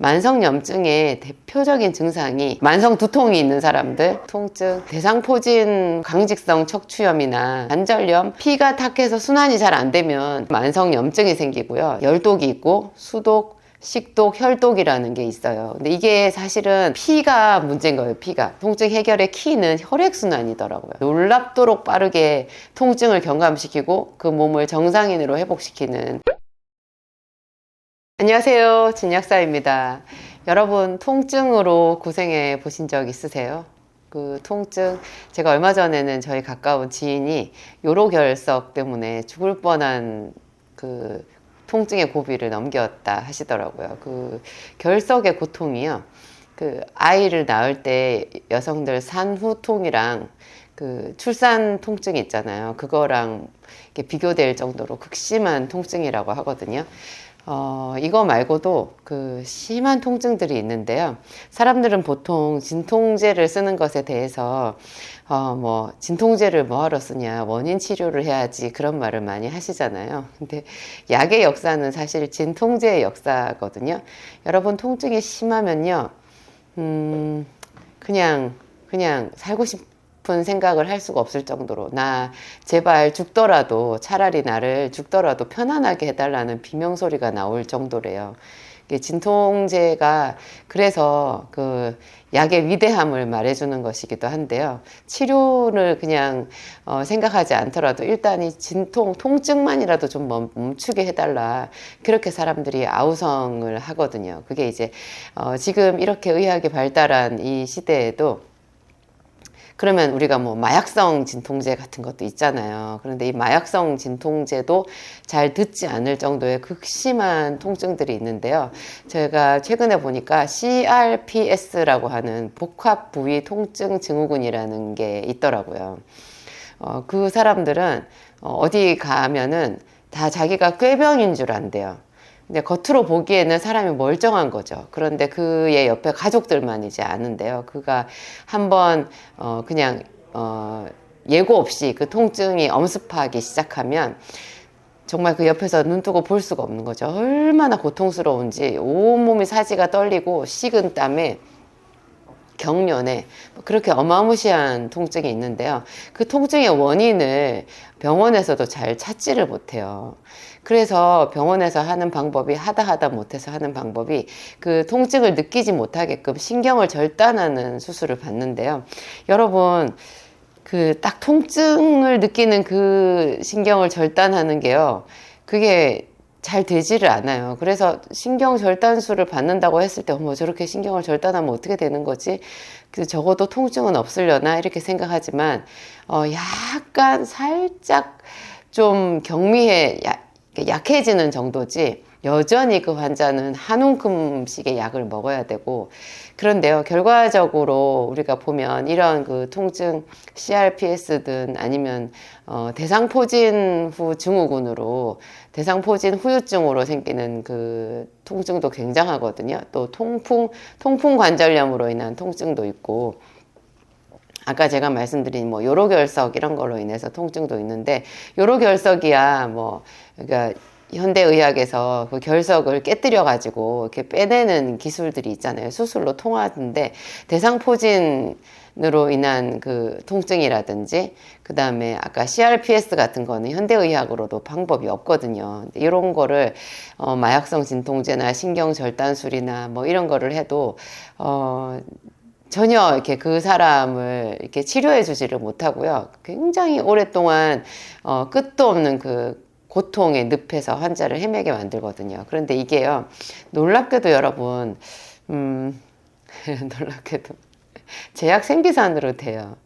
만성염증의 대표적인 증상이 만성 두통이 있는 사람들, 통증, 대상포진 강직성 척추염이나 관절염, 피가 탁해서 순환이 잘 안 되면 만성염증이 생기고요. 열독이 있고 수독, 식독, 혈독이라는 게 있어요. 근데 이게 사실은 피가 문제인 거예요. 피가. 통증 해결의 키는 혈액순환이더라고요. 놀랍도록 빠르게 통증을 경감시키고 그 몸을 정상인으로 회복시키는. 안녕하세요. 진약사입니다. 여러분, 통증으로 고생해 보신 적 있으세요? 그 통증, 제가 얼마 전에는 저희 가까운 지인이 요로결석 때문에 죽을 뻔한 그 통증의 고비를 넘겼다 하시더라고요. 그 결석의 고통이요. 그 아이를 낳을 때 여성들 산후통이랑 그 출산 통증이 있잖아요. 그거랑 비교될 정도로 극심한 통증이라고 하거든요. 이거 말고도 그 심한 통증들이 있는데요. 사람들은 보통 진통제를 쓰는 것에 대해서 진통제를 뭐하러 쓰냐, 원인 치료를 해야지, 그런 말을 많이 하시잖아요. 근데 약의 역사는 사실 진통제의 역사거든요. 여러분, 통증이 심하면요, 그냥 살고 싶은 생각을 할 수가 없을 정도로, 나 제발 죽더라도, 차라리 나를 죽더라도 편안하게 해달라는 비명소리가 나올 정도래요. 진통제가 그래서 그 약의 위대함을 말해주는 것이기도 한데요. 치료를 그냥 생각하지 않더라도 일단 이 통증만이라도 좀 멈추게 해달라, 그렇게 사람들이 아우성을 하거든요. 그게 이제 지금 이렇게 의학이 발달한 이 시대에도, 그러면 우리가 뭐 마약성 진통제 같은 것도 있잖아요. 그런데 이 마약성 진통제도 잘 듣지 않을 정도의 극심한 통증들이 있는데요. 제가 최근에 보니까 CRPS라고 하는 복합부위 통증 증후군이라는 게 있더라고요. 그 사람들은 어디 가면은 다 자기가 꾀병인 줄 안대요. 근데 겉으로 보기에는 사람이 멀쩡한 거죠. 그런데 그의 옆에 가족들만 이제 아는데요. 그가 한번 그냥 예고 없이 그 통증이 엄습하기 시작하면 정말 그 옆에서 눈 뜨고 볼 수가 없는 거죠. 얼마나 고통스러운지 온몸이 사지가 떨리고 식은 땀에 경련에 그렇게 어마무시한 통증이 있는데요. 그 통증의 원인을 병원에서도 잘 찾지를 못해요. 그래서 병원에서 하는 방법이 하다 못해서 하는 방법이 그 통증을 느끼지 못하게끔 신경을 절단하는 수술을 받는데요. 여러분, 그 딱 통증을 느끼는 그 신경을 절단하는 게요, 그게 잘 되지를 않아요. 그래서 신경 절단술을 받는다고 했을 때, 저렇게 신경을 절단하면 어떻게 되는 거지? 적어도 통증은 없으려나? 이렇게 생각하지만, 약간 살짝 좀 약해지는 정도지, 여전히 그 환자는 한 움큼씩의 약을 먹어야 되고. 그런데요, 결과적으로 우리가 보면 이런 그 통증, CRPS든 아니면 대상포진 후 증후군으로, 대상포진 후유증으로 생기는 그 통증도 굉장하거든요. 또 통풍 관절염으로 인한 통증도 있고, 아까 제가 말씀드린 요로결석 이런 걸로 인해서 통증도 있는데, 요로결석이야 그러니까 현대의학에서 그 결석을 깨뜨려 가지고 이렇게 빼내는 기술들이 있잖아요. 수술로 통하는데, 대상포진으로 인한 그 통증이라든지, 그 다음에 아까 CRPS 같은 거는 현대의학으로도 방법이 없거든요. 이런 거를 마약성 진통제나 신경절단술이나 이런 거를 해도 전혀 이렇게 그 사람을 이렇게 치료해 주지를 못하고요. 굉장히 오랫동안 끝도 없는 그 고통의 늪에서 환자를 헤매게 만들거든요. 그런데 이게요, 놀랍게도 여러분, 놀랍게도 제약 생기산으로 돼요.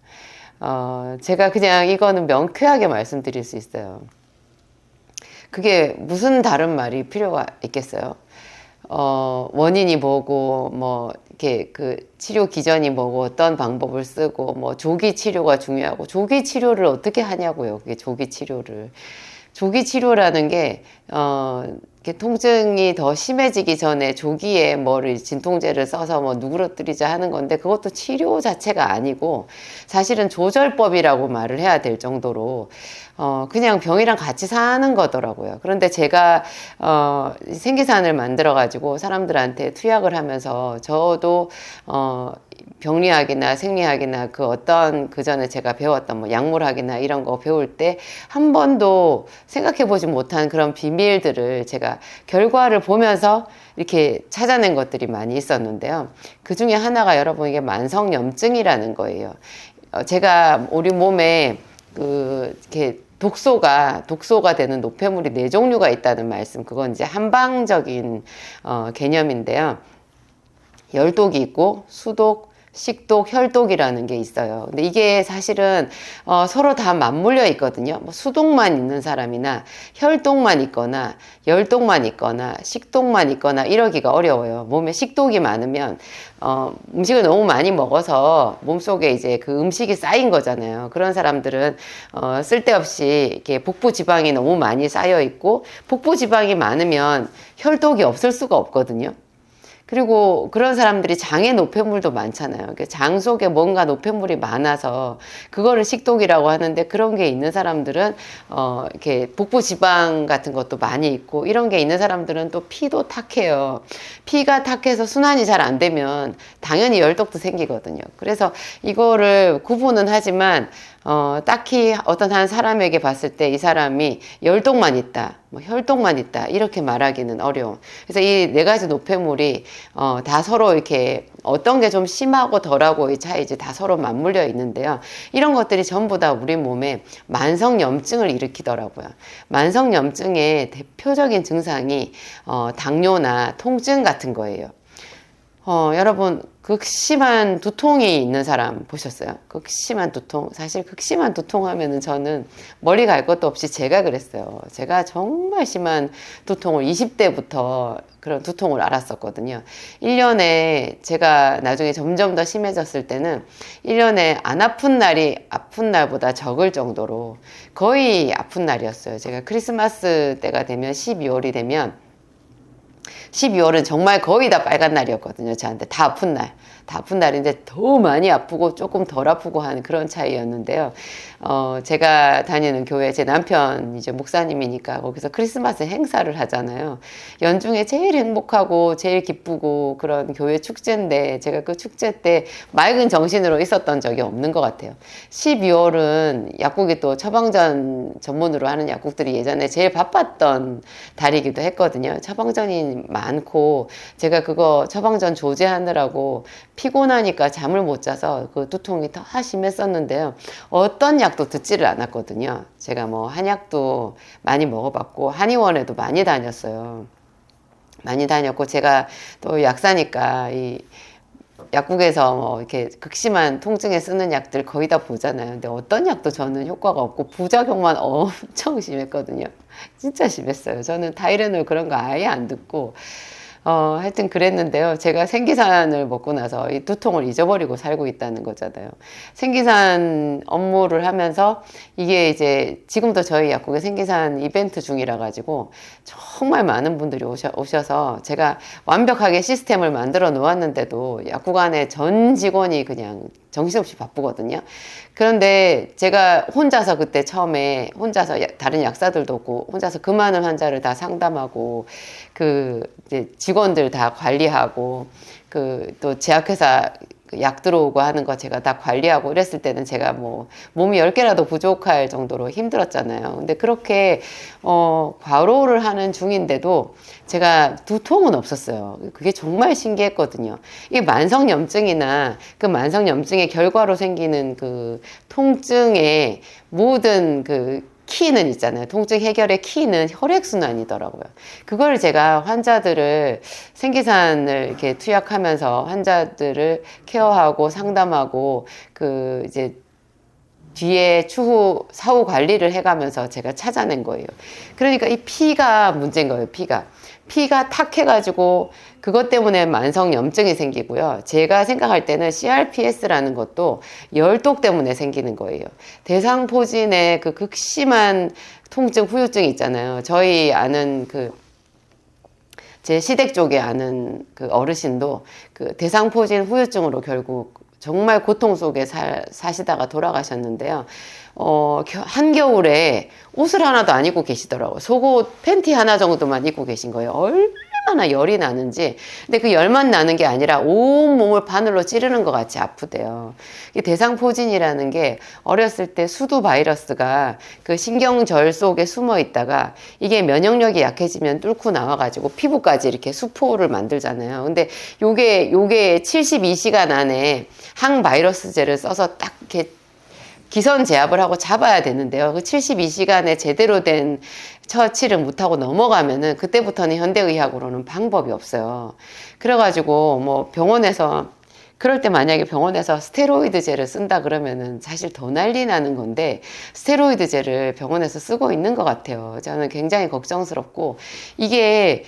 제가 그냥 이거는 명쾌하게 말씀드릴 수 있어요. 그게 무슨 다른 말이 필요가 있겠어요? 원인이 뭐고, 이렇게 그 치료 기전이 뭐고, 어떤 방법을 쓰고, 조기 치료가 중요하고, 조기 치료를 어떻게 하냐고요. 그게 조기 치료를. 조기 치료라는 게, 이렇게 통증이 더 심해지기 전에 조기에 뭐를 진통제를 써서 뭐 누그러뜨리자 하는 건데 그것도 치료 자체가 아니고 사실은 조절법이라고 말을 해야 될 정도로 그냥 병이랑 같이 사는 거더라고요. 그런데 제가 생기산을 만들어 가지고 사람들한테 투약을 하면서 저도 병리학이나 생리학이나 그 어떤 그 전에 제가 배웠던 뭐 약물학이나 이런 거 배울 때 한 번도 생각해 보지 못한 그런 비밀들을 제가 결과를 보면서 이렇게 찾아낸 것들이 많이 있었는데요. 그 중에 하나가 여러분에게 만성염증이라는 거예요. 제가 우리 몸에 이렇게 독소가 되는 노폐물이 4종류가 있다는 말씀, 그건 이제 한방적인 개념인데요. 열독이 있고 수독, 식독, 혈독이라는 게 있어요. 근데 이게 사실은 서로 다 맞물려 있거든요. 뭐 수독만 있는 사람이나 혈독만 있거나 열독만 있거나 식독만 있거나 이러기가 어려워요. 몸에 식독이 많으면 음식을 너무 많이 먹어서 몸속에 이제 그 음식이 쌓인 거잖아요. 그런 사람들은 쓸데없이 이렇게 복부 지방이 너무 많이 쌓여 있고 복부 지방이 많으면 혈독이 없을 수가 없거든요. 그리고 그런 사람들이 장에 노폐물도 많잖아요. 장 속에 뭔가 노폐물이 많아서 그거를 식독이라고 하는데 그런 게 있는 사람들은 이렇게 복부 지방 같은 것도 많이 있고 이런 게 있는 사람들은 또 피도 탁해요. 피가 탁해서 순환이 잘 안 되면 당연히 열독도 생기거든요. 그래서 이거를 구분은 하지만 딱히 어떤 한 사람에게 봤을 때 이 사람이 열독만 있다, 뭐 혈독만 있다 이렇게 말하기는 어려워. 그래서 이 4가지 노폐물이 다 서로 이렇게 어떤 게 좀 심하고 덜하고 이 차이지 다 서로 맞물려 있는데요. 이런 것들이 전부 다 우리 몸에 만성염증을 일으키더라고요. 만성염증의 대표적인 증상이 당뇨나 통증 같은 거예요. 여러분 극심한 두통이 있는 사람 보셨어요? 극심한 두통. 사실 극심한 두통 하면은 저는 멀리 갈 것도 없이 제가 그랬어요. 제가 정말 심한 두통을 20대부터 그런 두통을 알았었거든요. 1년에 제가 나중에 점점 더 심해졌을 때는 1년에 안 아픈 날이 아픈 날보다 적을 정도로 거의 아픈 날이었어요. 제가 크리스마스 때가 되면 12월이 되면 12월은 정말 거의 다 빨간 날이었거든요. 저한테 다 아픈 날. 다 아픈 날인데 더 많이 아프고 조금 덜 아프고 하는 그런 차이였는데요. 제가 다니는 교회, 제 남편 이제 목사님이니까 거기서 크리스마스 행사를 하잖아요. 연중에 제일 행복하고 제일 기쁘고 그런 교회 축제인데 제가 그 축제 때 맑은 정신으로 있었던 적이 없는 것 같아요. 12월은 약국이 또 처방전 전문으로 하는 약국들이 예전에 제일 바빴던 달이기도 했거든요. 처방전이 많고 제가 그거 처방전 조제하느라고 피곤하니까 잠을 못 자서 그 두통이 더 심했었는데요. 어떤 약도 듣지를 않았거든요. 제가 뭐 한약도 많이 먹어봤고 한의원에도 많이 다녔어요. 많이 다녔고 제가 또 약사니까 이 약국에서 뭐 이렇게 극심한 통증에 쓰는 약들 거의 다 보잖아요. 근데 어떤 약도 저는 효과가 없고 부작용만 엄청 심했거든요. 진짜 심했어요. 저는 타이레놀 그런 거 아예 안 듣고 하여튼 그랬는데요. 제가 생기산을 먹고 나서 이 두통을 잊어버리고 살고 있다는 거잖아요. 생기산 업무를 하면서 이게 이제 지금도 저희 약국에 생기산 이벤트 중이라 가지고 정말 많은 분들이 오셔서 제가 완벽하게 시스템을 만들어 놓았는데도 약국 안에 전 직원이 그냥 정신없이 바쁘거든요. 그런데 제가 혼자서 그때 처음에 혼자서 다른 약사들도 없고 혼자서 그 많은 환자를 다 상담하고 이제 직원들 다 관리하고 또 제약회사 약 들어오고 하는 거 제가 다 관리하고 이랬을 때는 제가 뭐 몸이 10개라도 부족할 정도로 힘들었잖아요. 근데 그렇게 과로를 하는 중인데도 제가 두통은 없었어요. 그게 정말 신기했거든요. 이게 만성염증이나 그 만성염증의 결과로 생기는 그 통증의 모든 키는 있잖아요. 통증 해결의 키는 혈액순환이더라고요. 그걸 제가 환자들을 생기산을 이렇게 투약하면서 환자들을 케어하고 상담하고 이제 뒤에 추후 사후 관리를 해가면서 제가 찾아낸 거예요. 그러니까 이 피가 문제인 거예요. 피가 탁해가지고 그것 때문에 만성염증이 생기고요. 제가 생각할 때는 CRPS라는 것도 열독 때문에 생기는 거예요. 대상포진의 그 극심한 통증, 후유증이 있잖아요. 저희 아는 제 시댁 쪽에 아는 그 어르신도 그 대상포진 후유증으로 결국 정말 고통 속에 사시다가 돌아가셨는데요. 한겨울에 옷을 하나도 안 입고 계시더라고요. 속옷, 팬티 하나 정도만 입고 계신 거예요. 얼마나 열이 나는지. 근데 그 열만 나는 게 아니라 온 몸을 바늘로 찌르는 것 같이 아프대요. 대상포진이라는 게 어렸을 때 수두 바이러스가 그 신경절 속에 숨어 있다가 이게 면역력이 약해지면 뚫고 나와가지고 피부까지 이렇게 수포를 만들잖아요. 근데 요게 72시간 안에 항바이러스제를 써서 딱 이렇게 기선 제압을 하고 잡아야 되는데요. 그 72시간에 제대로 된 처치를 못하고 넘어가면은 그때부터는 현대의학으로는 방법이 없어요. 그래가지고 뭐 병원에서 그럴 때 만약에 병원에서 스테로이드제를 쓴다 그러면은 사실 더 난리 나는 건데 스테로이드제를 병원에서 쓰고 있는 것 같아요. 저는 굉장히 걱정스럽고 이게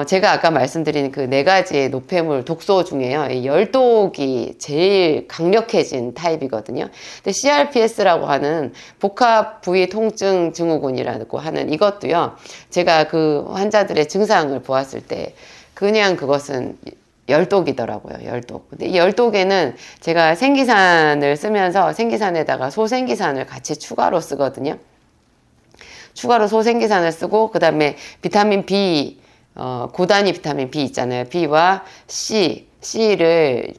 제가 아까 말씀드린 그 4가지의 노폐물 독소 중에요. 이 열독이 제일 강력해진 타입이거든요. 근데 CRPS라고 하는 복합 부위 통증 증후군이라고 하는 이것도요. 제가 그 환자들의 증상을 보았을 때 그냥 그것은 열독이더라고요. 열독. 근데 이 열독에는 제가 생기산을 쓰면서 생기산에다가 소생기산을 같이 추가로 쓰거든요. 추가로 소생기산을 쓰고 그 다음에 비타민 B 고단위 비타민 B 있잖아요. B와 C를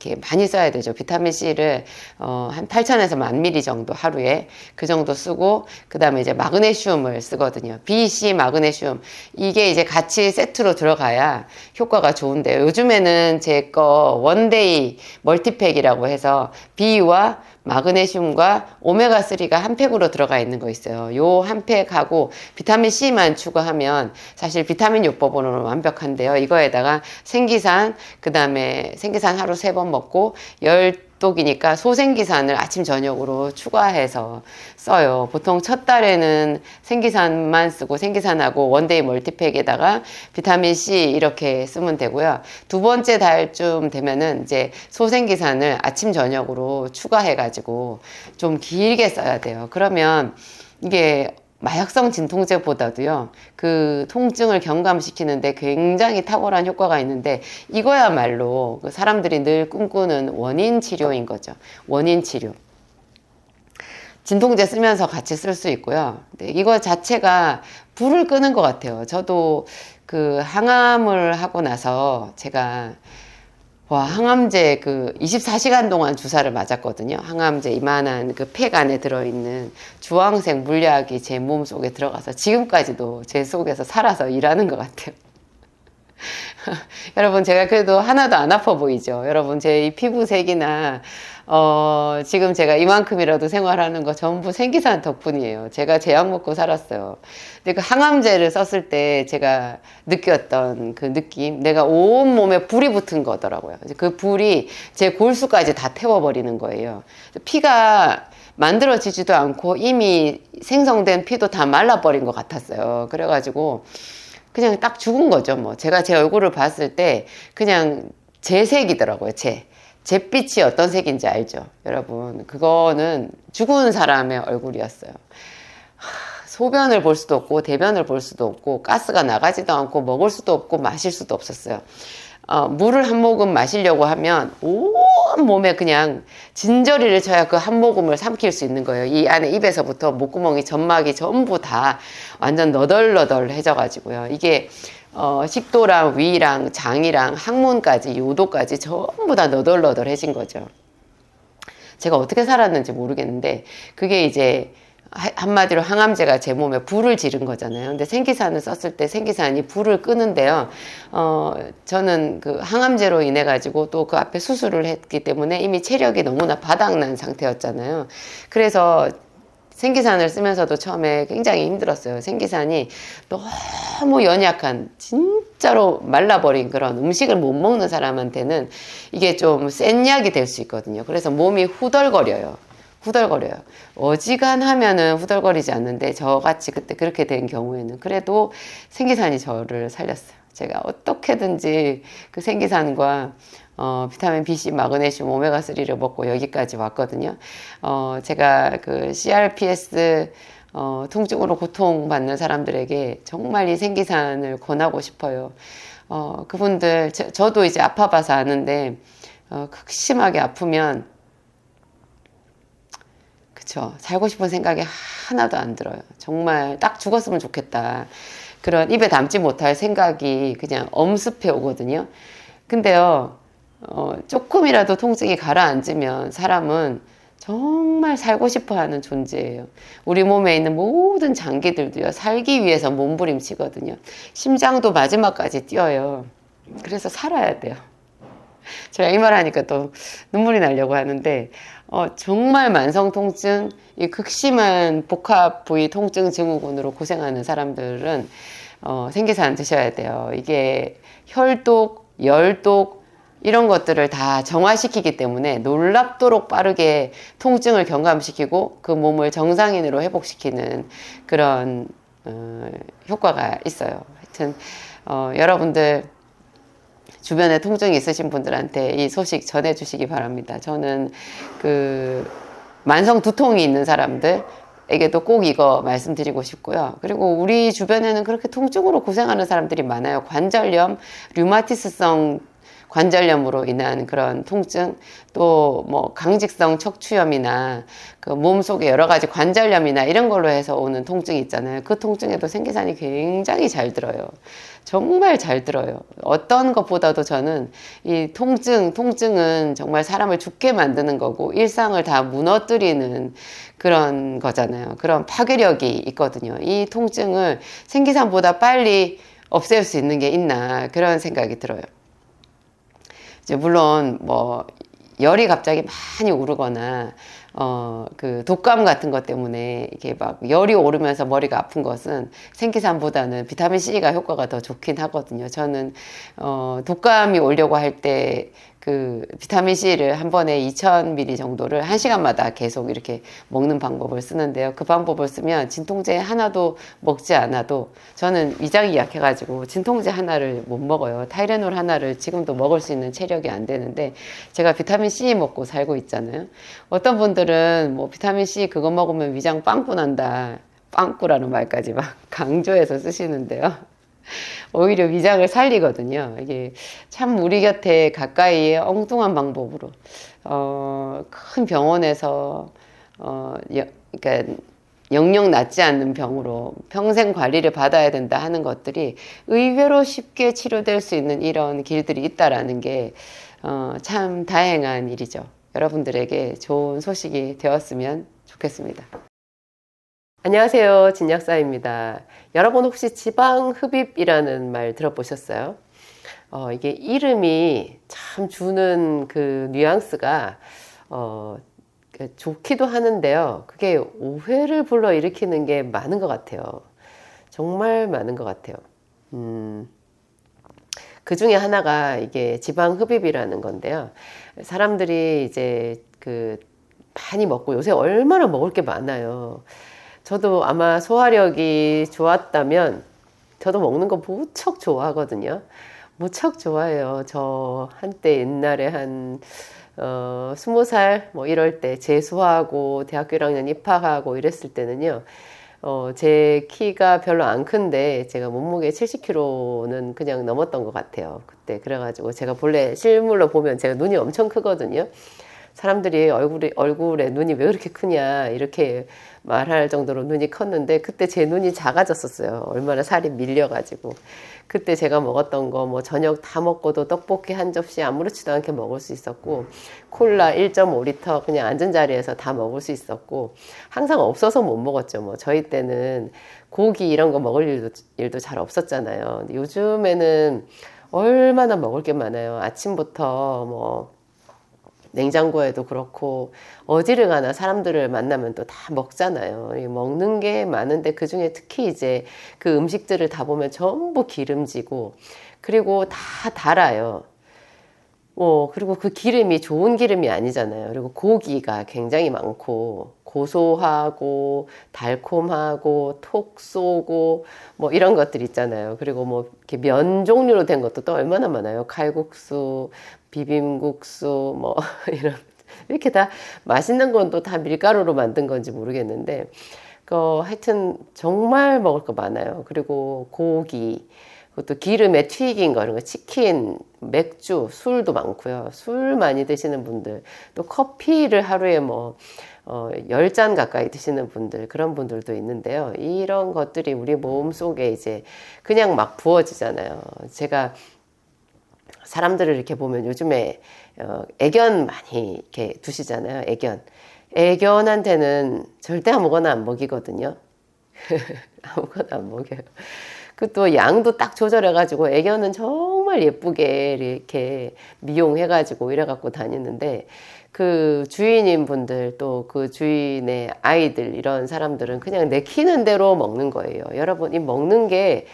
이렇게 많이 써야 되죠. 비타민 C를 한 8,000에서 10,000ml 정도 하루에 그 정도 쓰고 그 다음에 이제 마그네슘을 쓰거든요. B, C, 마그네슘 이게 이제 같이 세트로 들어가야 효과가 좋은데요. 요즘에는 제 거 원데이 멀티팩이라고 해서 B와 마그네슘과 오메가3가 한 팩으로 들어가 있는 거 있어요. 요 한 팩하고 비타민 C만 추가하면 사실 비타민 요법으로는 완벽한데요. 이거에다가 생기산, 그 다음에 생기산 하루 3번 먹고 열독이니까 소생기산을 아침 저녁으로 추가해서 써요. 보통 첫 달에는 생기산만 쓰고 생기산하고 원데이 멀티팩에다가 비타민 C 이렇게 쓰면 되고요. 두 번째 달쯤 되면은 이제 소생기산을 아침 저녁으로 추가해가지고 좀 길게 써야 돼요. 그러면 이게 마약성 진통제보다도요, 그 통증을 경감시키는데 굉장히 탁월한 효과가 있는데, 이거야말로 그 사람들이 늘 꿈꾸는 원인 치료인 거죠. 원인 치료. 진통제 쓰면서 같이 쓸 수 있고요. 근데 이거 자체가 불을 끄는 것 같아요. 저도 그 항암을 하고 나서 제가 항암제 그 24시간 동안 주사를 맞았거든요. 항암제 이만한 그 팩 안에 들어있는 주황색 물약이 제 몸 속에 들어가서 지금까지도 제 속에서 살아서 일하는 것 같아요. 여러분, 제가 그래도 하나도 안 아파 보이죠? 여러분, 제 이 피부색이나 지금 제가 이만큼이라도 생활하는 거 전부 생기산 덕분이에요. 제가 제약 먹고 살았어요. 근데 그 항암제를 썼을 때 제가 느꼈던 그 느낌, 내가 온몸에 불이 붙은 거더라고요. 그 불이 제 골수까지 다 태워버리는 거예요. 피가 만들어지지도 않고 이미 생성된 피도 다 말라버린 것 같았어요. 그래가지고 그냥 딱 죽은 거죠. 뭐 제가 제 얼굴을 봤을 때 그냥 제 색이더라고요. 잿빛이 어떤 색인지 알죠? 여러분, 그거는 죽은 사람의 얼굴이었어요. 소변을 볼 수도 없고 대변을 볼 수도 없고 가스가 나가지도 않고 먹을 수도 없고 마실 수도 없었어요. 물을 한 모금 마시려고 하면 온 몸에 그냥 진저리를 쳐야 그 한 모금을 삼킬 수 있는 거예요. 이 안에 입에서부터 목구멍이 점막이 전부 다 완전 너덜너덜해져 가지고요. 이게 식도랑 위랑 장이랑 항문까지 요도까지 전부 다 너덜너덜해진 거죠. 제가 어떻게 살았는지 모르겠는데 그게 이제 한마디로 항암제가 제 몸에 불을 지른 거잖아요. 근데 생기산을 썼을 때 생기산이 불을 끄는데요. 저는 그 항암제로 인해 가지고 또 그 앞에 수술을 했기 때문에 이미 체력이 너무나 바닥난 상태였잖아요. 그래서 생기산을 쓰면서도 처음에 굉장히 힘들었어요. 생기산이 너무 연약한, 진짜로 말라버린 그런 음식을 못 먹는 사람한테는 이게 좀 센 약이 될 수 있거든요. 그래서 몸이 후덜거려요. 어지간하면은 후덜거리지 않는데 저같이 그때 그렇게 된 경우에는 그래도 생기산이 저를 살렸어요. 제가 어떻게든지 그 생기산과 비타민 B, C, 마그네슘, 오메가3를 먹고 여기까지 왔거든요. 제가 그 CRPS 통증으로 고통받는 사람들에게 정말 이 생기산을 권하고 싶어요. 그분들, 저도 이제 아파봐서 아는데, 극심하게 아프면, 그쵸. 살고 싶은 생각이 하나도 안 들어요. 정말 딱 죽었으면 좋겠다. 그런 입에 담지 못할 생각이 그냥 엄습해 오거든요. 근데요, 조금이라도 통증이 가라앉으면 사람은 정말 살고 싶어 하는 존재예요. 우리 몸에 있는 모든 장기들도요, 살기 위해서 몸부림치거든요. 심장도 마지막까지 뛰어요. 그래서 살아야 돼요. 제가 이 말 하니까 또 눈물이 나려고 하는데, 정말 만성 통증, 이 극심한 복합 부위 통증 증후군으로 고생하는 사람들은, 생기산 드셔야 돼요. 이게 혈독, 열독, 이런 것들을 다 정화시키기 때문에 놀랍도록 빠르게 통증을 경감시키고 그 몸을 정상인으로 회복시키는 그런, 효과가 있어요. 하여튼, 여러분들, 주변에 통증이 있으신 분들한테 이 소식 전해주시기 바랍니다. 저는 만성 두통이 있는 사람들에게도 꼭 이거 말씀드리고 싶고요. 그리고 우리 주변에는 그렇게 통증으로 고생하는 사람들이 많아요. 관절염, 류마티스성 관절염으로 인한 그런 통증, 또 뭐 강직성 척추염이나 그 몸속에 여러 가지 관절염이나 이런 걸로 해서 오는 통증이 있잖아요. 그 통증에도 생기산이 굉장히 잘 들어요. 정말 잘 들어요. 어떤 것보다도 저는 이 통증은 정말 사람을 죽게 만드는 거고 일상을 다 무너뜨리는 그런 거잖아요. 그런 파괴력이 있거든요. 이 통증을 생기산보다 빨리 없앨 수 있는 게 있나 그런 생각이 들어요. 이제 물론 뭐 열이 갑자기 많이 오르거나 그 독감 같은 것 때문에 이게 막 열이 오르면서 머리가 아픈 것은 생기산보다는 비타민 C가 효과가 더 좋긴 하거든요. 저는 독감이 오려고 할 때 그 비타민 C를 한 번에 2000ml 정도를 1시간마다 계속 이렇게 먹는 방법을 쓰는데요. 그 방법을 쓰면 진통제 하나도 먹지 않아도 저는 위장이 약해가지고 진통제 하나를 못 먹어요. 타이레놀 하나를 지금도 먹을 수 있는 체력이 안 되는데 제가 비타민 C 먹고 살고 있잖아요. 어떤 분들은 뭐 비타민 C 그거 먹으면 위장 빵꾸 난다. 빵꾸라는 말까지 막 강조해서 쓰시는데요. 오히려 위장을 살리거든요. 이게 참 우리 곁에 가까이에 엉뚱한 방법으로 큰 병원에서 그러니까 영영 낫지 않는 병으로 평생 관리를 받아야 된다 하는 것들이 의외로 쉽게 치료될 수 있는 이런 길들이 있다라는 게 참 다행한 일이죠. 여러분들에게 좋은 소식이 되었으면 좋겠습니다. 안녕하세요. 진약사입니다. 여러분 혹시 지방흡입이라는 말 들어보셨어요? 이게 이름이 참 주는 그 뉘앙스가 좋기도 하는데요. 그게 오해를 불러일으키는 게 많은 것 같아요. 정말 많은 것 같아요. 그 중에 하나가 이게 지방흡입이라는 건데요. 사람들이 이제 많이 먹고 요새 얼마나 먹을 게 많아요. 저도 아마 소화력이 좋았다면 저도 먹는 거 무척 좋아하거든요. 무척 좋아해요. 저 한때 옛날에 한 20살 뭐 이럴 때 재수하고 대학교 1학년 입학하고 이랬을 때는요. 제 키가 별로 안 큰데 제가 몸무게 70kg는 그냥 넘었던 것 같아요. 그때 그래가지고 제가 본래 실물로 보면 제가 눈이 엄청 크거든요. 사람들이 얼굴에 눈이 왜 이렇게 크냐 이렇게 말할 정도로 눈이 컸는데 그때 제 눈이 작아졌었어요. 얼마나 살이 밀려가지고. 그때 제가 먹었던 거 뭐 저녁 다 먹고도 떡볶이 한 접시 아무렇지도 않게 먹을 수 있었고 콜라 1.5리터 그냥 앉은 자리에서 다 먹을 수 있었고 항상 없어서 못 먹었죠. 뭐 저희 때는 고기 이런 거 먹을 일도 잘 없었잖아요. 근데 요즘에는 얼마나 먹을 게 많아요. 아침부터 뭐 냉장고에도 그렇고 어디를 가나 사람들을 만나면 또 다 먹잖아요. 먹는 게 많은데 그중에 특히 이제 그 음식들을 다 보면 전부 기름지고 그리고 다 달아요. 그리고 그 기름이 좋은 기름이 아니잖아요. 그리고 고기가 굉장히 많고 고소하고 달콤하고 톡 쏘고 뭐 이런 것들 있잖아요. 그리고 뭐 이렇게 면 종류로 된 것도 또 얼마나 많아요. 칼국수, 비빔국수 뭐 이런 이렇게 다 맛있는 건 또 다 밀가루로 만든 건지 모르겠는데 하여튼 정말 먹을 거 많아요. 그리고 고기, 그것도 기름에 튀긴 거, 이런 거, 치킨, 맥주, 술도 많고요. 술 많이 드시는 분들, 또 커피를 하루에 뭐 10잔 가까이 드시는 분들, 그런 분들도 있는데요. 이런 것들이 우리 몸 속에 이제 그냥 막 부어지잖아요. 제가 사람들을 이렇게 보면 요즘에 애견 많이 이렇게 두시잖아요. 애견한테는 절대 아무거나 안 먹이거든요. 아무거나 안 먹여요. 그 또 양도 딱 조절해가지고 애견은 정말 예쁘게 이렇게 미용해가지고 이래갖고 다니는데, 그 주인인 분들, 또 그 주인의 아이들, 이런 사람들은 그냥 내키는 대로 먹는 거예요. 여러분, 이 먹는 게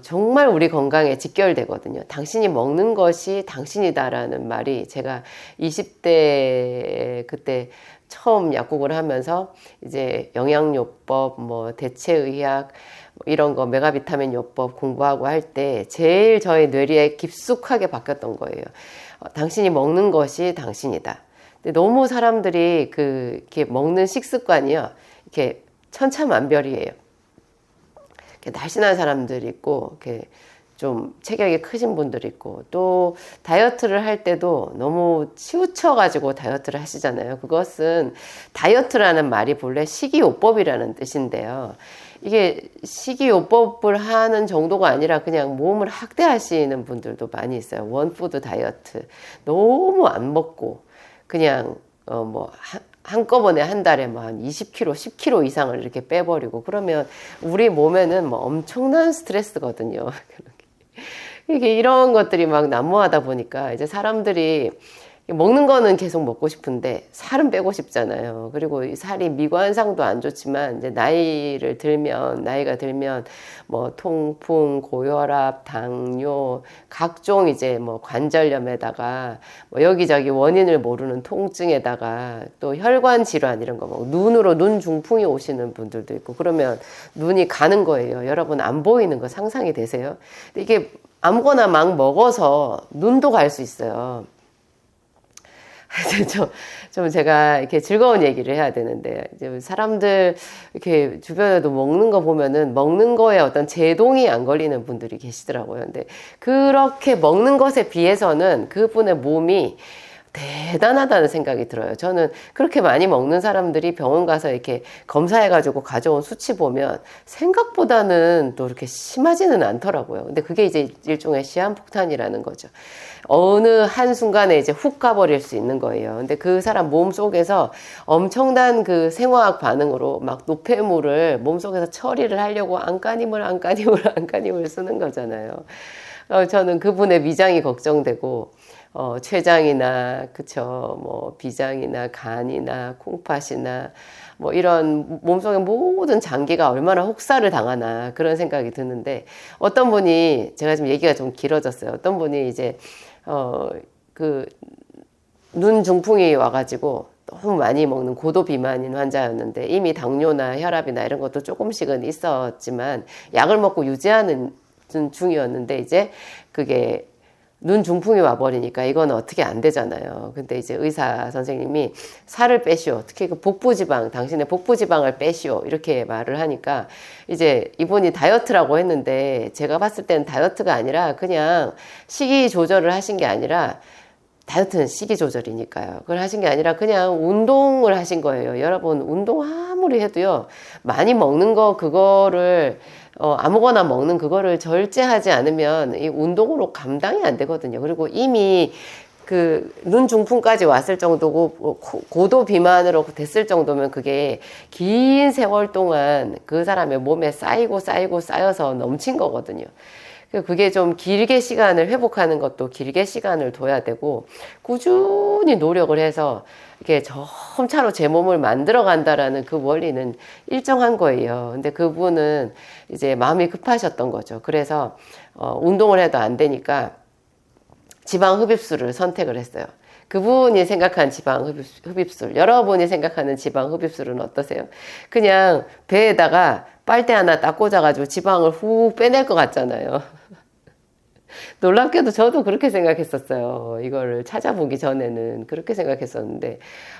정말 우리 건강에 직결되거든요. 당신이 먹는 것이 당신이다라는 말이, 제가 20대 그때 처음 약국을 하면서 이제 영양요법, 뭐 대체의학, 이런 거 메가비타민 요법 공부하고 할 때 제일 저의 뇌리에 깊숙하게 박혔던 거예요. 당신이 먹는 것이 당신이다. 근데 너무 사람들이 이렇게 먹는 식습관이요, 이렇게 천차만별이에요. 이렇게 날씬한 사람들이 있고, 이렇게 좀 체격이 크신 분들이 있고, 또 다이어트를 할 때도 너무 치우쳐가지고 다이어트를 하시잖아요. 그것은 다이어트라는 말이 본래 식이요법이라는 뜻인데요. 이게 식이요법을 하는 정도가 아니라 그냥 몸을 학대하시는 분들도 많이 있어요. 원푸드 다이어트. 너무 안 먹고 그냥 한꺼번에 한 달에 뭐 한 20kg, 10kg 이상을 이렇게 빼버리고, 그러면 우리 몸에는 뭐 엄청난 스트레스거든요. 이게 이런 것들이 막 난무하다 보니까 이제 사람들이 먹는 거는 계속 먹고 싶은데 살은 빼고 싶잖아요. 그리고 이 살이 미관상도 안 좋지만 이제 나이가 들면 뭐 통풍, 고혈압, 당뇨, 각종 이제 뭐 관절염에다가 뭐 여기저기 원인을 모르는 통증에다가 또 혈관 질환, 이런 거, 뭐 눈으로 눈 중풍이 오시는 분들도 있고, 그러면 눈이 가는 거예요. 여러분, 안 보이는 거 상상이 되세요? 근데 이게 아무거나 막 먹어서 눈도 갈 수 있어요. 좀 제가 이렇게 즐거운 얘기를 해야 되는데, 이제 사람들 이렇게 주변에도 먹는 거 보면은 먹는 거에 어떤 제동이 안 걸리는 분들이 계시더라고요. 근데 그렇게 먹는 것에 비해서는 그분의 몸이 대단하다는 생각이 들어요. 저는 그렇게 많이 먹는 사람들이 병원 가서 이렇게 검사해가지고 가져온 수치 보면 생각보다는 또 이렇게 심하지는 않더라고요. 근데 그게 이제 일종의 시한폭탄이라는 거죠. 어느 한순간에 이제 훅 가버릴 수 있는 거예요. 근데 그 사람 몸 속에서 엄청난 그 생화학 반응으로 막 노폐물을 몸 속에서 처리를 하려고 안간힘을 쓰는 거잖아요. 저는 그분의 위장이 걱정되고, 췌장이나, 그쵸, 뭐, 비장이나, 간이나, 콩팥이나, 뭐, 이런 몸속의 모든 장기가 얼마나 혹사를 당하나, 그런 생각이 드는데, 어떤 분이, 제가 지금 얘기가 좀 길어졌어요. 어떤 분이 이제, 눈 중풍이 와가지고, 너무 많이 먹는 고도 비만인 환자였는데, 이미 당뇨나 혈압이나 이런 것도 조금씩은 있었지만, 약을 먹고 유지하는 중이었는데, 이제 그게 눈 중풍이 와버리니까 이건 어떻게 안 되잖아요. 근데 이제 의사 선생님이 살을 빼시오. 특히 그 당신의 복부지방을 빼시오. 이렇게 말을 하니까 이제 이분이 다이어트라고 했는데, 제가 봤을 때는 다이어트가 아니라 그냥 식이 조절을 하신 게 아니라, 다이어트는 식이 조절이니까요. 그걸 하신 게 아니라 그냥 운동을 하신 거예요. 여러분, 운동 아무리 해도요, 많이 먹는 거, 그거를 아무거나 먹는 그거를 절제하지 않으면 이 운동으로 감당이 안 되거든요. 그리고 이미 그 눈 중풍까지 왔을 정도고 고도 비만으로 됐을 정도면 그게 긴 세월 동안 그 사람의 몸에 쌓여서 넘친 거거든요. 그게 좀 길게 시간을 회복하는 것도 길게 시간을 둬야 되고, 꾸준히 노력을 해서 이렇게 점차로 제 몸을 만들어 간다라는 그 원리는 일정한 거예요. 근데 그분은 이제 마음이 급하셨던 거죠. 그래서 운동을 해도 안 되니까 지방 흡입술을 선택을 했어요. 그분이 생각한 지방 흡입술, 여러분이 생각하는 지방 흡입술은 어떠세요? 그냥 배에다가 빨대 하나 딱 꽂아가지고 지방을 훅 빼낼 것 같잖아요. 놀랍게도 저도 그렇게 생각했었어요. 이거를 찾아보기 전에는 그렇게 생각했었는데,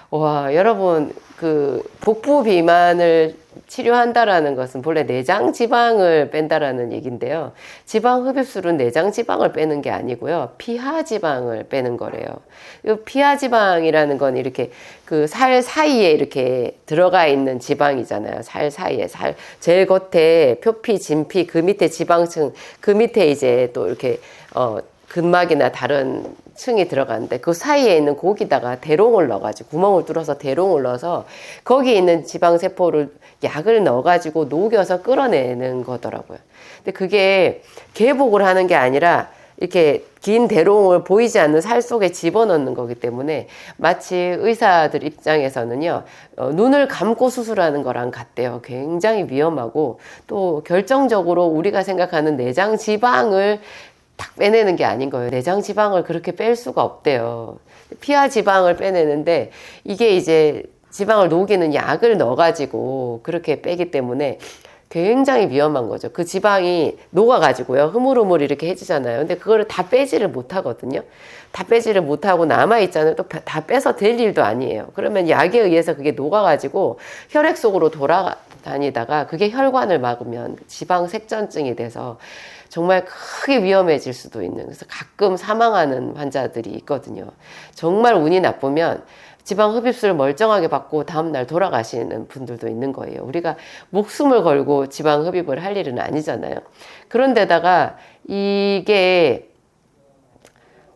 와, 여러분, 그 복부 비만을 치료한다라는 것은 본래 내장 지방을 뺀다라는 얘기인데요. 지방 흡입술은 내장 지방을 빼는 게 아니고요. 피하 지방을 빼는 거래요. 이 피하 지방이라는 건 이렇게 그 살 사이에 이렇게 들어가 있는 지방이잖아요. 살 사이에 제일 겉에 표피, 진피, 그 밑에 지방층, 그 밑에 이제 또 이렇게 근막이나 다른 층이 들어가는데 그 사이에 있는 고기다가 대롱을 넣어가지고 구멍을 뚫어서 대롱을 넣어서 거기에 있는 지방세포를 약을 넣어가지고 녹여서 끌어내는 거더라고요. 근데 그게 개복을 하는 게 아니라 이렇게 긴 대롱을 보이지 않는 살 속에 집어넣는 거기 때문에 마치 의사들 입장에서는요, 눈을 감고 수술하는 거랑 같대요. 굉장히 위험하고 또 결정적으로 우리가 생각하는 내장 지방을 딱 빼내는 게 아닌 거예요. 내장 지방을 그렇게 뺄 수가 없대요. 피하 지방을 빼내는데 이게 이제 지방을 녹이는 약을 넣어가지고 그렇게 빼기 때문에 굉장히 위험한 거죠. 그 지방이 녹아가지고요. 흐물흐물 이렇게 해지잖아요. 근데 그거를 다 빼지를 못하거든요. 다 빼지를 못하고 남아있잖아요. 또 다 빼서 될 일도 아니에요. 그러면 약에 의해서 그게 녹아가지고 혈액 속으로 돌아다니다가 그게 혈관을 막으면 지방 색전증이 돼서 정말 크게 위험해질 수도 있는, 그래서 가끔 사망하는 환자들이 있거든요. 정말 운이 나쁘면 지방 흡입술을 멀쩡하게 받고 다음날 돌아가시는 분들도 있는 거예요. 우리가 목숨을 걸고 지방 흡입을 할 일은 아니잖아요. 그런데다가 이게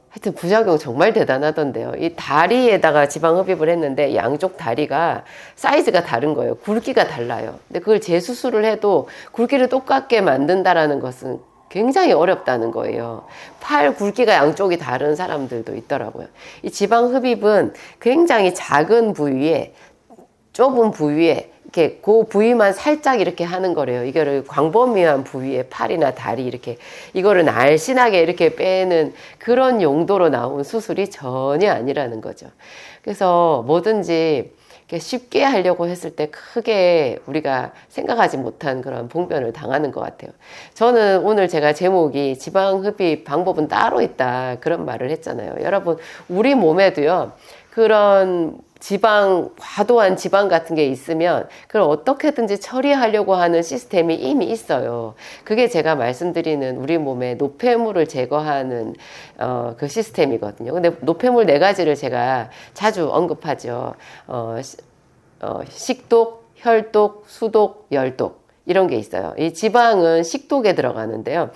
하여튼 부작용 정말 대단하던데요. 이 다리에다가 지방 흡입을 했는데 양쪽 다리가 사이즈가 다른 거예요. 굵기가 달라요. 근데 그걸 재수술을 해도 굵기를 똑같게 만든다라는 것은 굉장히 어렵다는 거예요. 팔 굵기가 양쪽이 다른 사람들도 있더라고요. 이 지방 흡입은 굉장히 작은 부위에, 좁은 부위에 이렇게 그 부위만 살짝 이렇게 하는 거래요. 이거를 광범위한 부위에 팔이나 다리 이렇게 이거를 날씬하게 이렇게 빼는 그런 용도로 나온 수술이 전혀 아니라는 거죠. 그래서 뭐든지 쉽게 하려고 했을 때 크게 우리가 생각하지 못한 그런 봉변을 당하는 것 같아요. 저는 오늘 제가 제목이 지방 흡입 방법은 따로 있다 그런 말을 했잖아요. 여러분 우리 몸에도요 그런 과도한 지방 같은 게 있으면 그걸 어떻게든지 처리하려고 하는 시스템이 이미 있어요. 그게 제가 말씀드리는 우리 몸의 노폐물을 제거하는 그 시스템이거든요. 근데 노폐물 4가지를 제가 자주 언급하죠. 식독, 혈독, 수독, 열독. 이런 게 있어요. 이 지방은 식독에 들어가는데요.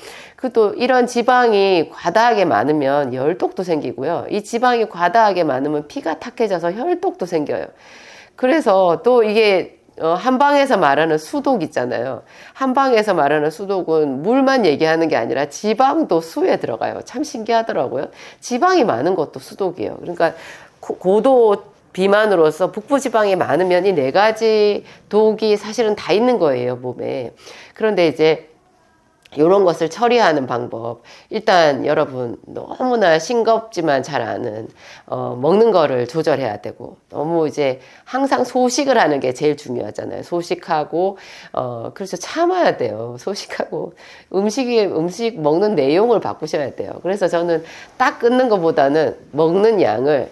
또 이런 지방이 과다하게 많으면 열독도 생기고요. 이 지방이 과다하게 많으면 피가 탁해져서 혈독도 생겨요. 그래서 또 이게 한방에서 말하는 수독 있잖아요. 한방에서 말하는 수독은 물만 얘기하는 게 아니라 지방도 수에 들어가요. 참 신기하더라고요. 지방이 많은 것도 수독이에요. 그러니까 고도 비만으로서 북부지방이 많으면 이 4가지 독이 사실은 다 있는 거예요, 몸에. 그런데 이제 이런 것을 처리하는 방법. 일단 여러분 너무나 싱겁지만 잘 아는 먹는 거를 조절해야 되고, 너무 이제 항상 소식을 하는 게 제일 중요하잖아요. 소식하고 그래서 참아야 돼요. 소식하고 음식 먹는 내용을 바꾸셔야 돼요. 그래서 저는 딱 끊는 것보다는 먹는 양을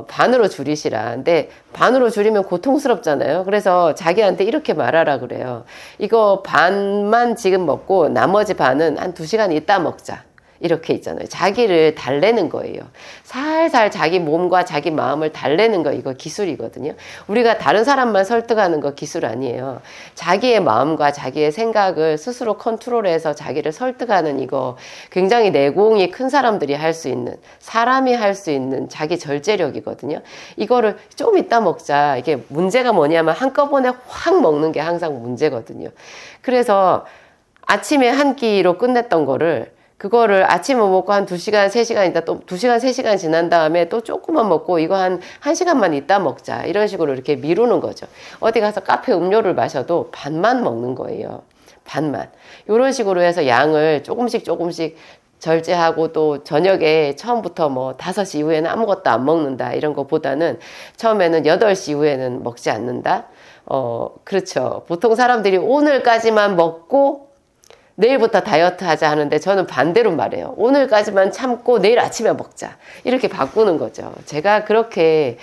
반으로 줄이시라. 근데 반으로 줄이면 고통스럽잖아요. 그래서 자기한테 이렇게 말하라 그래요. 이거 반만 지금 먹고 나머지 반은 한 2시간 있다 먹자. 이렇게 있잖아요. 자기를 달래는 거예요. 살살 자기 몸과 자기 마음을 달래는 거, 이거 기술이거든요. 우리가 다른 사람만 설득하는 거 기술 아니에요. 자기의 마음과 자기의 생각을 스스로 컨트롤해서 자기를 설득하는 이거 굉장히 내공이 큰 사람들이 할 수 있는, 사람이 할 수 있는 자기 절제력이거든요. 이거를 좀 이따 먹자. 이게 문제가 뭐냐면 한꺼번에 확 먹는 게 항상 문제거든요. 그래서 아침에 한 끼로 끝냈던 그거를 아침에 먹고 한 2시간, 3시간 있다 또 2시간, 3시간 지난 다음에 또 조금만 먹고 이거 한 1시간만 있다 먹자. 이런 식으로 이렇게 미루는 거죠. 어디 가서 카페 음료를 마셔도 반만 먹는 거예요. 반만. 이런 식으로 해서 양을 조금씩 절제하고 또 저녁에 처음부터 뭐 5시 이후에는 아무것도 안 먹는다. 이런 것보다는 처음에는 8시 이후에는 먹지 않는다. 그렇죠. 보통 사람들이 오늘까지만 먹고 내일부터 다이어트 하자 하는데 저는 반대로 말해요. 오늘까지만 참고 내일 아침에 먹자. 이렇게 바꾸는 거죠. 제가 그렇게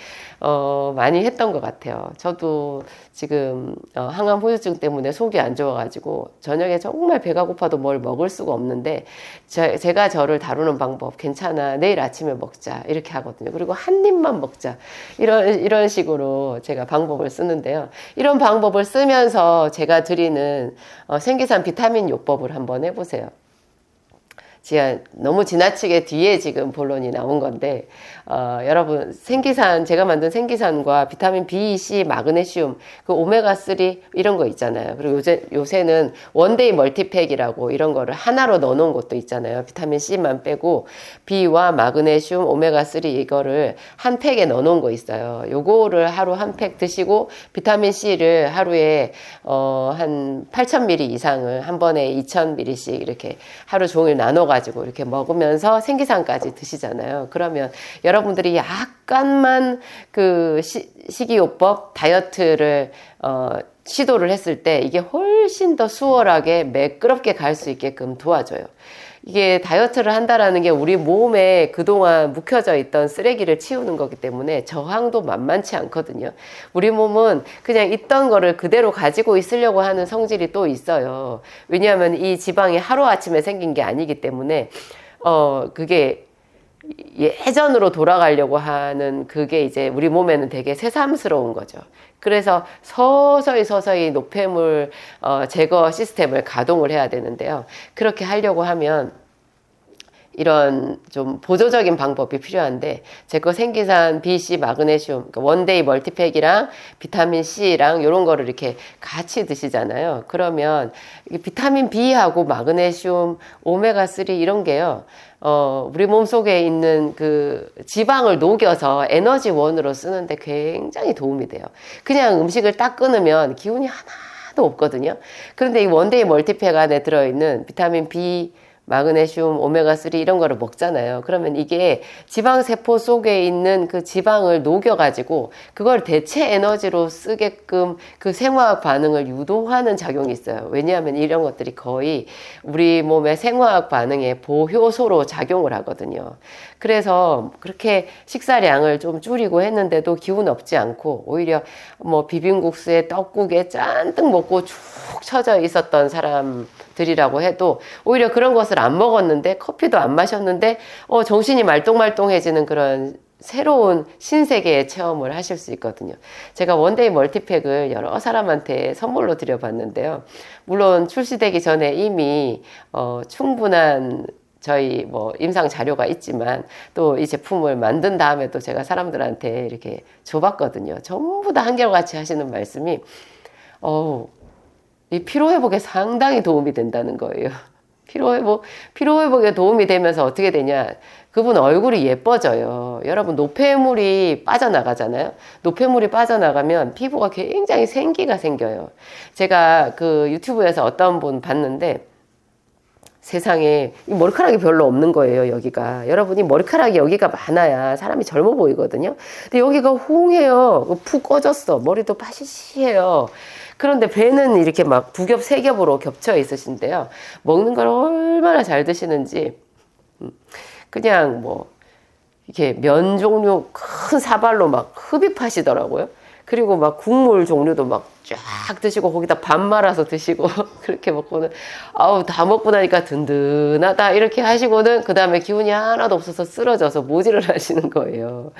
많이 했던 것 같아요. 저도 지금 항암 후유증 때문에 속이 안 좋아가지고 저녁에 정말 배가 고파도 뭘 먹을 수가 없는데 제가 저를 다루는 방법 괜찮아 내일 아침에 먹자 이렇게 하거든요. 그리고 한 입만 먹자 이런 식으로 제가 방법을 쓰는데요. 이런 방법을 쓰면서 제가 드리는 생기산 비타민 요법을 한번 해보세요. 제가 너무 지나치게 뒤에 지금 본론이 나온 건데 여러분 제가 만든 생기산과 비타민 B, C, 마그네슘, 그 오메가3 이런 거 있잖아요. 그리고 요새는 원데이 멀티팩이라고 이런 거를 하나로 넣어놓은 것도 있잖아요. 비타민 C만 빼고 B와 마그네슘, 오메가3 이거를 한 팩에 넣어놓은 거 있어요. 요거를 하루 한 팩 드시고 비타민 C를 하루에 한 8,000ml 이상을 한 번에 2,000ml씩 이렇게 하루 종일 나눠가지고 이렇게 먹으면서 생기산까지 드시잖아요. 그러면 여러분들이 약간만 그 식이요법 다이어트를 시도를 했을 때 이게 훨씬 더 수월하게 매끄럽게 갈 수 있게끔 도와줘요. 이게 다이어트를 한다라는 게 우리 몸에 그동안 묵혀져 있던 쓰레기를 치우는 거기 때문에 저항도 만만치 않거든요. 우리 몸은 그냥 있던 거를 그대로 가지고 있으려고 하는 성질이 또 있어요. 왜냐하면 이 지방이 하루아침에 생긴 게 아니기 때문에 그게 예전으로 돌아가려고 하는 그게 이제 우리 몸에는 되게 새삼스러운 거죠. 그래서 서서히 노폐물 제거 시스템을 가동을 해야 되는데요. 그렇게 하려고 하면 이런 좀 보조적인 방법이 필요한데 제 거 생기산 B, C, 마그네슘 그러니까 원데이 멀티팩이랑 비타민 C랑 이런 거를 이렇게 같이 드시잖아요. 그러면 비타민 B하고 마그네슘, 오메가3 이런 게요. 우리 몸 속에 있는 그 지방을 녹여서 에너지원으로 쓰는데 굉장히 도움이 돼요. 그냥 음식을 딱 끊으면 기운이 하나도 없거든요. 그런데 이 원데이 멀티팩 안에 들어있는 비타민 B, 마그네슘, 오메가3 이런 거를 먹잖아요. 그러면 이게 지방세포 속에 있는 그 지방을 녹여가지고 그걸 대체 에너지로 쓰게끔 그 생화학 반응을 유도하는 작용이 있어요. 왜냐하면 이런 것들이 거의 우리 몸의 생화학 반응의 보효소로 작용을 하거든요. 그래서 그렇게 식사량을 좀 줄이고 했는데도 기운 없지 않고 오히려 뭐 비빔국수에 떡국에 잔뜩 먹고 축 처져 있었던 사람들이라고 해도 오히려 그런 것을 안 먹었는데 커피도 안 마셨는데 정신이 말똥말똥해지는 그런 새로운 신세계의 체험을 하실 수 있거든요. 제가 원데이 멀티팩을 여러 사람한테 선물로 드려봤는데요. 물론 출시되기 전에 이미 충분한 저희 뭐 임상 자료가 있지만 또 이 제품을 만든 다음에 또 제가 사람들한테 이렇게 줘봤거든요. 전부 다 한결같이 하시는 말씀이 이 피로회복에 상당히 도움이 된다는 거예요. 피로회복에 도움이 되면서 어떻게 되냐. 그분 얼굴이 예뻐져요. 여러분, 노폐물이 빠져나가잖아요. 노폐물이 빠져나가면 피부가 굉장히 생기가 생겨요. 제가 그 유튜브에서 어떤 분 봤는데 세상에 머리카락이 별로 없는 거예요. 여기가 여러분이 머리카락이 여기가 많아야 사람이 젊어 보이거든요. 근데 여기가 홍해요. 푹 꺼졌어. 머리도 파시시해요. 그런데 배는 이렇게 막 두 겹, 세 겹으로 겹쳐 있으신데요. 먹는 걸 얼마나 잘 드시는지 그냥 뭐 이렇게 면 종류 큰 사발로 막 흡입하시더라고요. 그리고 막 국물 종류도 막 쫙 드시고 거기다 밥 말아서 드시고 그렇게 먹고는 다 먹고 나니까 든든하다 이렇게 하시고는 그 다음에 기운이 하나도 없어서 쓰러져서 모질을 하시는 거예요.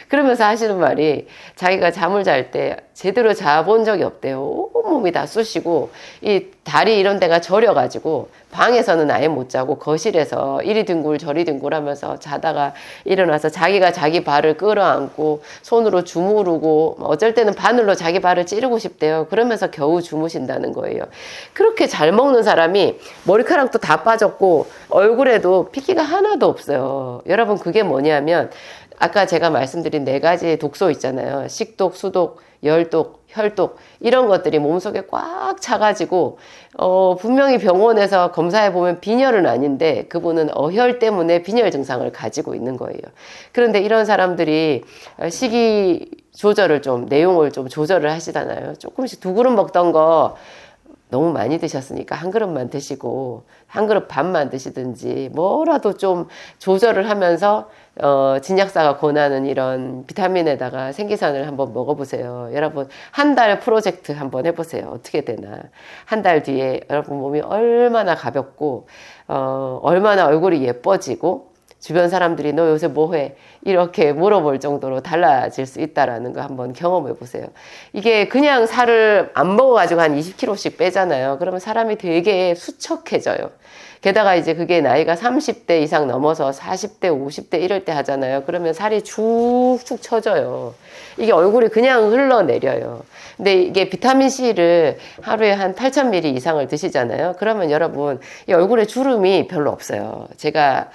그러면서 하시는 말이 자기가 잠을 잘 때 제대로 자본 적이 없대요. 온몸이 다 쑤시고 이 다리 이런 데가 저려가지고 방에서는 아예 못 자고 거실에서 이리 뒹굴 저리 뒹굴 하면서 자다가 일어나서 자기가 자기 발을 끌어안고 손으로 주무르고 어쩔 때는 바늘로 자기 발을 찌르고 싶대요. 그러면서 겨우 주무신다는 거예요. 그렇게 잘 먹는 사람이 머리카락도 다 빠졌고 얼굴에도 핏기가 하나도 없어요. 여러분 그게 뭐냐면 아까 제가 말씀드린 4가지 독소 있잖아요. 식독, 수독, 열독, 혈독 이런 것들이 몸속에 꽉 차가지고 분명히 병원에서 검사해보면 빈혈은 아닌데 그분은 어혈 때문에 빈혈 증상을 가지고 있는 거예요. 그런데 이런 사람들이 식이 조절을 내용을 좀 조절을 하시잖아요. 조금씩 2그릇 먹던 거 너무 많이 드셨으니까 1그릇만 드시고 1그릇 반만 드시든지 뭐라도 좀 조절을 하면서 진약사가 권하는 이런 비타민에다가 생기산을 한번 먹어보세요. 여러분, 한 달 프로젝트 한번 해보세요. 어떻게 되나. 한 달 뒤에 여러분 몸이 얼마나 가볍고, 얼마나 얼굴이 예뻐지고, 주변 사람들이 너 요새 뭐 해? 이렇게 물어볼 정도로 달라질 수 있다라는 거 한번 경험해 보세요. 이게 그냥 살을 안 먹어가지고 한 20kg씩 빼잖아요. 그러면 사람이 되게 수척해져요. 게다가 이제 그게 나이가 30대 이상 넘어서 40대, 50대 이럴 때 하잖아요. 그러면 살이 쭉쭉 처져요. 이게 얼굴이 그냥 흘러내려요. 근데 이게 비타민C를 하루에 한 8,000ml 이상을 드시잖아요. 그러면 여러분, 이 얼굴에 주름이 별로 없어요. 제가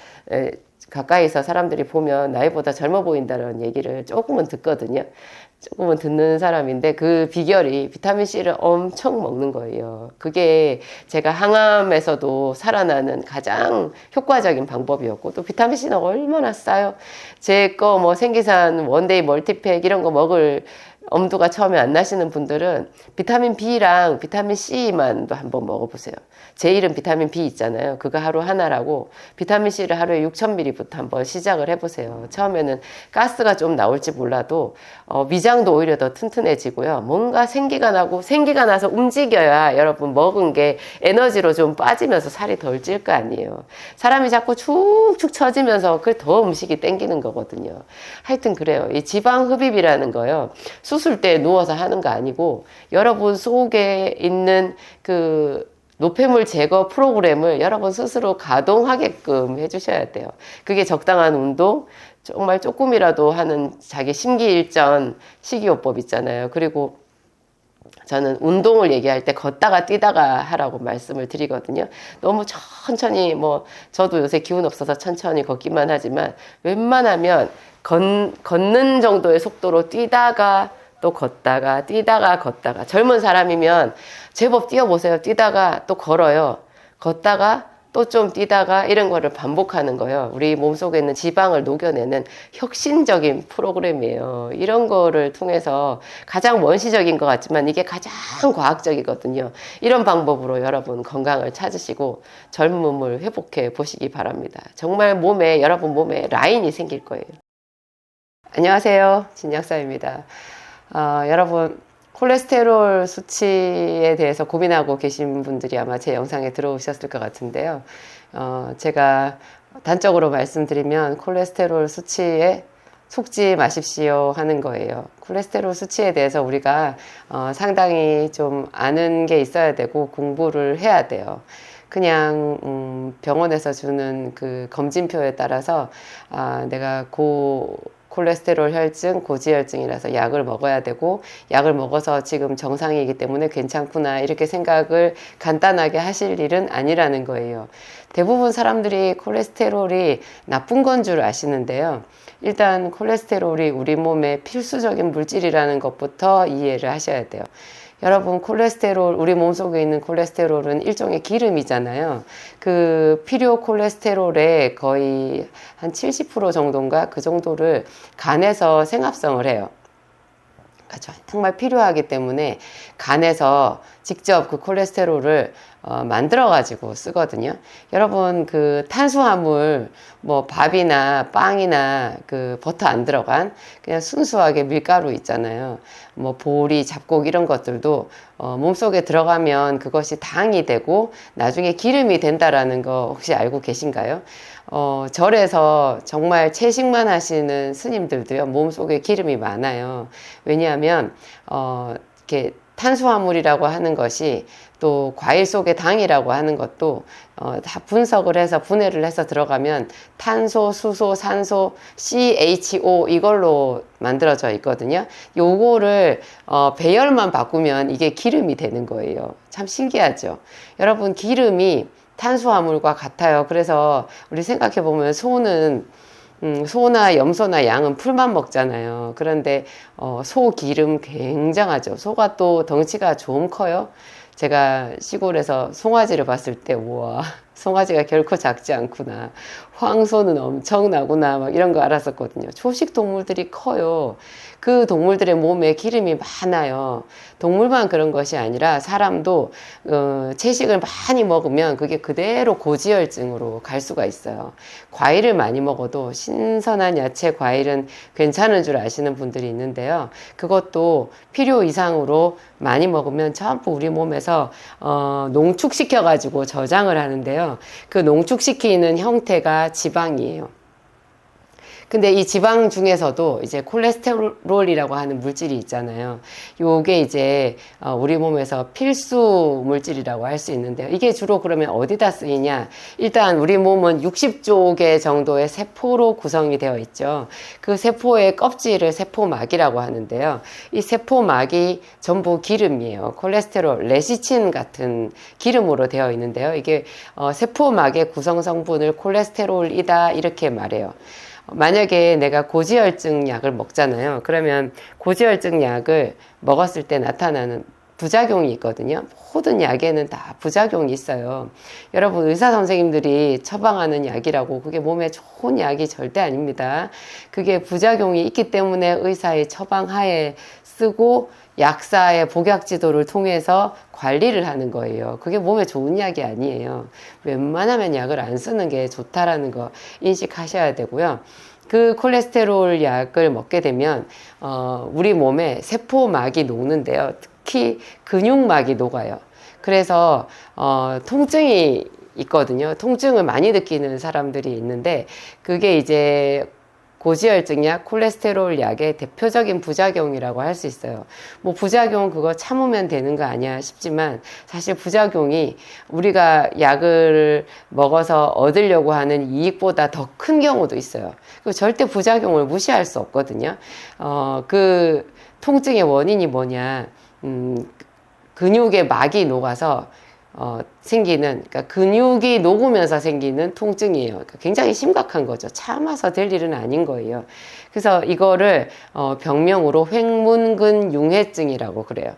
가까이서 사람들이 보면 나이보다 젊어 보인다는 얘기를 조금은 듣거든요. 조금은 듣는 사람인데 그 비결이 비타민C를 엄청 먹는 거예요. 그게 제가 항암에서도 살아나는 가장 효과적인 방법이었고, 또 비타민C는 얼마나 싸요. 제 거 뭐 생기산 원데이 멀티팩 이런 거 먹을 엄두가 처음에 안 나시는 분들은 비타민 B랑 비타민 C만도 한번 먹어보세요. 제 이름 비타민 B 있잖아요. 그거 하루 하나라고 비타민 C를 하루에 6,000ml부터 한번 시작을 해보세요. 처음에는 가스가 좀 나올지 몰라도 위장도 오히려 더 튼튼해지고요. 뭔가 생기가 나고 생기가 나서 움직여야 여러분 먹은 게 에너지로 좀 빠지면서 살이 덜 찔 거 아니에요. 사람이 자꾸 축축 처지면서 그 더 음식이 땡기는 거거든요. 하여튼 그래요. 이 지방 흡입이라는 거요. 수술 때 누워서 하는 거 아니고 여러분 속에 있는 그 노폐물 제거 프로그램을 여러분 스스로 가동하게끔 해주셔야 돼요. 그게 적당한 운동, 정말 조금이라도 하는 자기 심기일전 식이요법 있잖아요. 그리고 저는 운동을 얘기할 때 걷다가 뛰다가 하라고 말씀을 드리거든요. 너무 천천히 저도 요새 기운 없어서 천천히 걷기만 하지만 웬만하면 걷는 정도의 속도로 뛰다가 또 걷다가 뛰다가 걷다가 젊은 사람이면 제법 뛰어보세요. 뛰다가 또 걸어요. 걷다가 또 좀 뛰다가 이런 거를 반복하는 거예요. 우리 몸속에 있는 지방을 녹여내는 혁신적인 프로그램이에요. 이런 거를 통해서 가장 원시적인 것 같지만 이게 가장 과학적이거든요. 이런 방법으로 여러분 건강을 찾으시고 젊음을 회복해 보시기 바랍니다. 정말 여러분 몸에 라인이 생길 거예요. 안녕하세요. 진약사입니다. 여러분 콜레스테롤 수치에 대해서 고민하고 계신 분들이 아마 제 영상에 들어오셨을 것 같은데요. 제가 단적으로 말씀드리면 콜레스테롤 수치에 속지 마십시오 하는 거예요. 콜레스테롤 수치에 대해서 우리가 상당히 좀 아는 게 있어야 되고 공부를 해야 돼요. 그냥 병원에서 주는 그 검진표에 따라서 내가 콜레스테롤 혈증, 고지혈증이라서 약을 먹어야 되고 약을 먹어서 지금 정상이기 때문에 괜찮구나 이렇게 생각을 간단하게 하실 일은 아니라는 거예요. 대부분 사람들이 콜레스테롤이 나쁜 건 줄 아시는데요. 일단 콜레스테롤이 우리 몸의 필수적인 물질이라는 것부터 이해를 하셔야 돼요. 여러분 우리 몸속에 있는 콜레스테롤은 일종의 기름이잖아요. 그 필요 콜레스테롤의 거의 한 70% 정도인가 그 정도를 간에서 생합성을 해요. 정말 필요하기 때문에 간에서 직접 그 콜레스테롤을 만들어 가지고 쓰거든요. 여러분 그 탄수화물 밥이나 빵이나 그 버터 안 들어간 그냥 순수하게 밀가루 있잖아요. 보리, 잡곡 이런 것들도 몸속에 들어가면 그것이 당이 되고 나중에 기름이 된다라는 거 혹시 알고 계신가요? 절에서 정말 채식만 하시는 스님들도요, 몸속에 기름이 많아요. 왜냐하면, 이렇게 탄수화물이라고 하는 것이 또 과일 속의 당이라고 하는 것도 다 분석을 해서 분해를 해서 들어가면 탄소, 수소, 산소, CHO 이걸로 만들어져 있거든요. 요거를 배열만 바꾸면 이게 기름이 되는 거예요. 참 신기하죠. 여러분 기름이 탄수화물과 같아요. 그래서 우리 생각해 보면 소나 염소나 양은 풀만 먹잖아요. 그런데 소 기름 굉장하죠. 소가 또 덩치가 좀 커요. 제가 시골에서 송아지를 봤을 때 우와 송아지가 결코 작지 않구나. 황소는 엄청나구나. 막 이런 거 알았었거든요. 초식 동물들이 커요. 그 동물들의 몸에 기름이 많아요. 동물만 그런 것이 아니라 사람도 채식을 많이 먹으면 그게 그대로 고지혈증으로 갈 수가 있어요. 과일을 많이 먹어도 신선한 야채, 과일은 괜찮은 줄 아시는 분들이 있는데요. 그것도 필요 이상으로 많이 먹으면 전부 우리 몸에서 농축시켜가지고 저장을 하는데요. 그 농축시키는 형태가 지방이에요. 근데 이 지방 중에서도 이제 콜레스테롤이라고 하는 물질이 있잖아요. 요게 이제 우리 몸에서 필수 물질이라고 할 수 있는데요. 이게 주로 그러면 어디다 쓰이냐? 일단 우리 몸은 60조 개 정도의 세포로 구성이 되어 있죠. 그 세포의 껍질을 세포막이라고 하는데요. 이 세포막이 전부 기름이에요. 콜레스테롤, 레시친 같은 기름으로 되어 있는데요. 이게 세포막의 구성 성분을 콜레스테롤이다 이렇게 말해요. 만약에 내가 고지혈증 약을 먹잖아요. 그러면 고지혈증 약을 먹었을 때 나타나는 부작용이 있거든요. 모든 약에는 다 부작용이 있어요. 여러분 의사 선생님들이 처방하는 약이라고 그게 몸에 좋은 약이 절대 아닙니다. 그게 부작용이 있기 때문에 의사의 처방하에 쓰고 약사의 복약 지도를 통해서 관리를 하는 거예요. 그게 몸에 좋은 약이 아니에요. 웬만하면 약을 안 쓰는 게 좋다라는 거 인식하셔야 되고요. 그 콜레스테롤 약을 먹게 되면 우리 몸에 세포막이 녹는데요. 특히 근육막이 녹아요. 그래서 통증이 있거든요. 통증을 많이 느끼는 사람들이 있는데 그게 이제 고지혈증 약, 콜레스테롤 약의 대표적인 부작용이라고 할 수 있어요. 뭐 부작용 그거 참으면 되는 거 아니야 싶지만 사실 부작용이 우리가 약을 먹어서 얻으려고 하는 이익보다 더 큰 경우도 있어요. 그 절대 부작용을 무시할 수 없거든요. 그 통증의 원인이 뭐냐? 근육의 막이 녹아서 생기는, 그러니까 근육이 녹으면서 생기는 통증이에요. 그러니까 굉장히 심각한 거죠. 참아서 될 일은 아닌 거예요. 그래서 이거를 병명으로 횡문근 융해증이라고 그래요.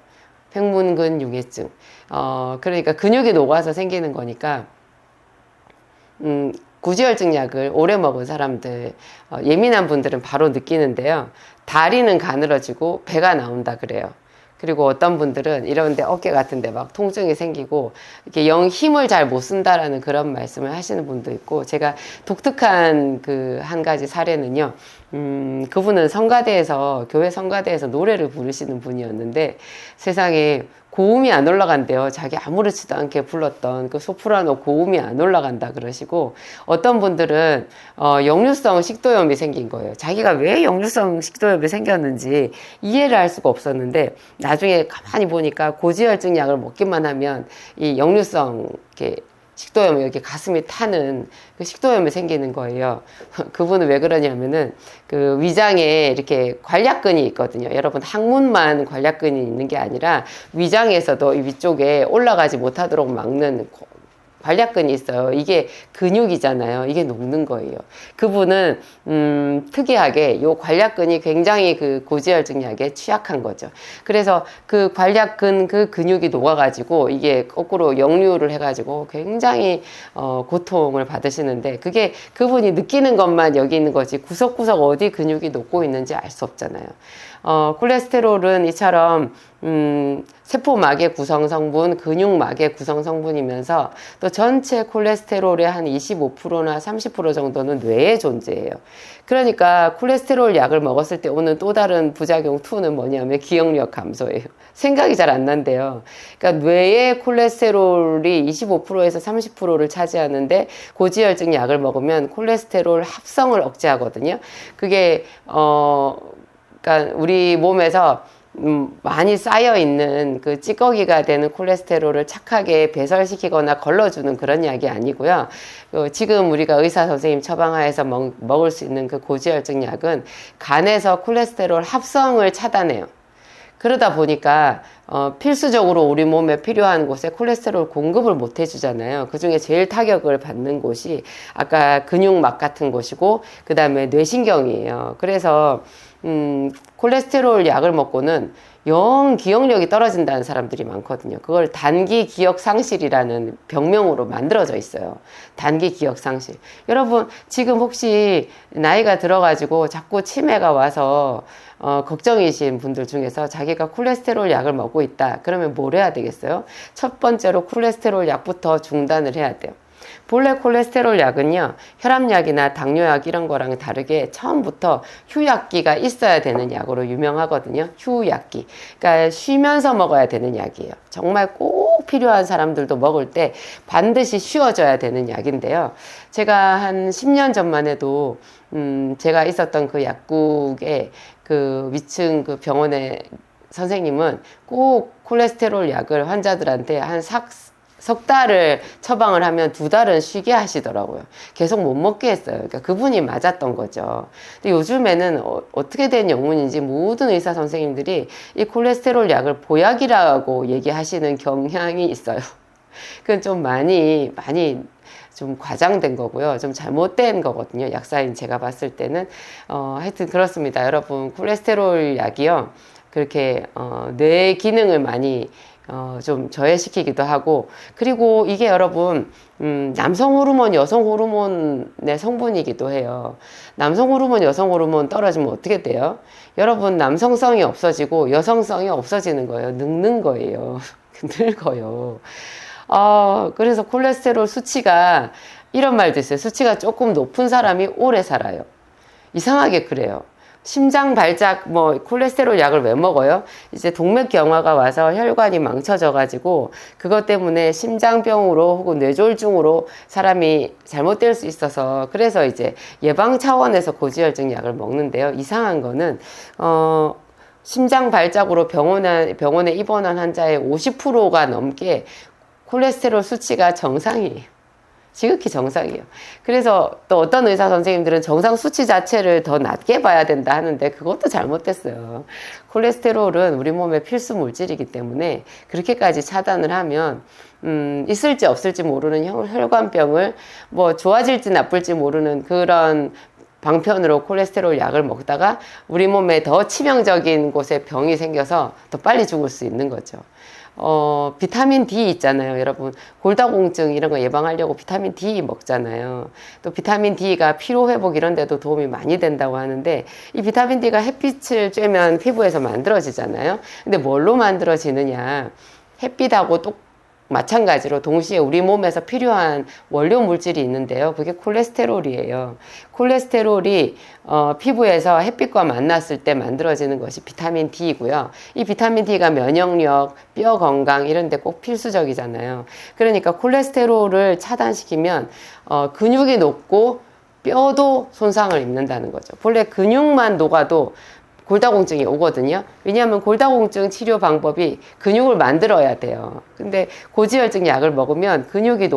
횡문근 융해증. 그러니까 근육이 녹아서 생기는 거니까 고지혈증 약을 오래 먹은 사람들, 예민한 분들은 바로 느끼는데요. 다리는 가늘어지고 배가 나온다 그래요. 그리고 어떤 분들은 이런데 어깨 같은데 막 통증이 생기고 이렇게 영 힘을 잘 못 쓴다라는 그런 말씀을 하시는 분도 있고, 제가 독특한 그 한 가지 사례는요. 그분은 성가대에서, 교회 성가대에서 노래를 부르시는 분이었는데 세상에 고음이 안 올라간대요. 자기 아무렇지도 않게 불렀던 그 소프라노 고음이 안 올라간다 그러시고, 어떤 분들은 역류성 식도염이 생긴 거예요. 자기가 왜 역류성 식도염이 생겼는지 이해를 할 수가 없었는데 나중에 가만히 보니까 고지혈증 약을 먹기만 하면 이 역류성 이렇게 식도염, 여기 가슴이 타는 그 식도염이 생기는 거예요. 그분은 왜 그러냐면은 그 위장에 이렇게 관략근이 있거든요. 여러분 항문만 관략근이 있는 게 아니라 위장에서도 이 위쪽에 올라가지 못하도록 막는 관략근이 있어요. 이게 근육이잖아요. 이게 녹는 거예요. 그분은 특이하게 이 관략근이 굉장히 그 고지혈증 약에 취약한 거죠. 그래서 그 관략근 그 근육이 녹아가지고 이게 거꾸로 역류를 해가지고 굉장히 고통을 받으시는데, 그게 그분이 느끼는 것만 여기 있는 거지 구석구석 어디 근육이 녹고 있는지 알 수 없잖아요. 콜레스테롤은 이처럼 세포막의 구성성분, 근육막의 구성성분이면서 또 전체 콜레스테롤의 한 25%나 30% 정도는 뇌에 존재해요. 그러니까 콜레스테롤 약을 먹었을 때 오는 또 다른 부작용 2는 뭐냐면 기억력 감소예요. 생각이 잘 안 난대요. 그러니까 뇌의 콜레스테롤이 25%에서 30%를 차지하는데 고지혈증 약을 먹으면 콜레스테롤 합성을 억제하거든요. 그게 그러니까 우리 몸에서 많이 쌓여 있는 그 찌꺼기가 되는 콜레스테롤을 착하게 배설시키거나 걸러주는 그런 약이 아니고요. 지금 우리가 의사 선생님 처방하에서 먹을 수 있는 그 고지혈증 약은 간에서 콜레스테롤 합성을 차단해요. 그러다 보니까 필수적으로 우리 몸에 필요한 곳에 콜레스테롤 공급을 못 해주잖아요. 그 중에 제일 타격을 받는 곳이 아까 근육막 같은 곳이고 그 다음에 뇌신경이에요. 그래서 콜레스테롤 약을 먹고는 영 기억력이 떨어진다는 사람들이 많거든요. 그걸 단기 기억 상실이라는 병명으로 만들어져 있어요. 단기 기억 상실. 여러분, 지금 혹시 나이가 들어가지고 자꾸 치매가 와서 걱정이신 분들 중에서 자기가 콜레스테롤 약을 먹고 있다. 그러면 뭘 해야 되겠어요? 첫 번째로 콜레스테롤 약부터 중단을 해야 돼요. 본래 콜레스테롤 약은요, 혈압약이나 당뇨약 이런 거랑 다르게 처음부터 휴약기가 있어야 되는 약으로 유명하거든요. 휴약기. 그러니까 쉬면서 먹어야 되는 약이에요. 정말 꼭 필요한 사람들도 먹을 때 반드시 쉬어줘야 되는 약인데요. 제가 한 10년 전만 해도 제가 있었던 그 약국에 그 위층 그 병원의 선생님은 꼭 콜레스테롤 약을 환자들한테 한 석 달을 처방을 하면 2달은 쉬게 하시더라고요. 계속 못 먹게 했어요. 그러니까 그분이 맞았던 거죠. 근데 요즘에는 어떻게 된 영문인지 모든 의사 선생님들이 이 콜레스테롤 약을 보약이라고 얘기하시는 경향이 있어요. 그건 좀 많이 좀 과장된 거고요. 좀 잘못된 거거든요. 약사인 제가 봤을 때는. 하여튼 그렇습니다. 여러분, 콜레스테롤 약이요. 그렇게, 뇌 기능을 많이 좀 저해시키기도 하고, 그리고 이게 여러분, 남성 호르몬, 여성 호르몬의 성분이기도 해요. 남성 호르몬, 여성 호르몬 떨어지면 어떻게 돼요? 여러분, 남성성이 없어지고 여성성이 없어지는 거예요. 늙는 거예요. 늙어요. 그래서 콜레스테롤 수치가, 이런 말도 있어요. 수치가 조금 높은 사람이 오래 살아요. 이상하게 그래요. 심장 발작, 콜레스테롤 약을 왜 먹어요? 이제 동맥경화가 와서 혈관이 망쳐져가지고, 그것 때문에 심장병으로 혹은 뇌졸중으로 사람이 잘못될 수 있어서, 그래서 이제 예방 차원에서 고지혈증 약을 먹는데요. 이상한 거는, 심장 발작으로 병원에 입원한 환자의 50%가 넘게 콜레스테롤 수치가 정상이에요. 지극히 정상이에요. 그래서 또 어떤 의사 선생님들은 정상 수치 자체를 더 낮게 봐야 된다 하는데 그것도 잘못됐어요. 콜레스테롤은 우리 몸의 필수 물질이기 때문에 그렇게까지 차단을 하면 있을지 없을지 모르는 혈관병을 좋아질지 나쁠지 모르는 그런 방편으로 콜레스테롤 약을 먹다가 우리 몸에 더 치명적인 곳에 병이 생겨서 더 빨리 죽을 수 있는 거죠. 비타민 D 있잖아요. 여러분, 골다공증 이런 거 예방하려고 비타민 D 먹잖아요. 또 비타민 D가 피로회복 이런 데도 도움이 많이 된다고 하는데, 이 비타민 D가 햇빛을 쬐면 피부에서 만들어지잖아요. 근데 뭘로 만들어지느냐? 햇빛하고 마찬가지로 동시에 우리 몸에서 필요한 원료 물질이 있는데요. 그게 콜레스테롤이에요. 콜레스테롤이 피부에서 햇빛과 만났을 때 만들어지는 것이 비타민 D이고요. 이 비타민 D가 면역력, 뼈 건강 이런 데 꼭 필수적이잖아요. 그러니까 콜레스테롤을 차단시키면 근육이 녹고 뼈도 손상을 입는다는 거죠. 본래 근육만 녹아도 골다공증이 오거든요. 왜냐하면 골다공증 치료 방법이 근육을 만들어야 돼요. 근데 고지혈증 약을 먹으면 근육이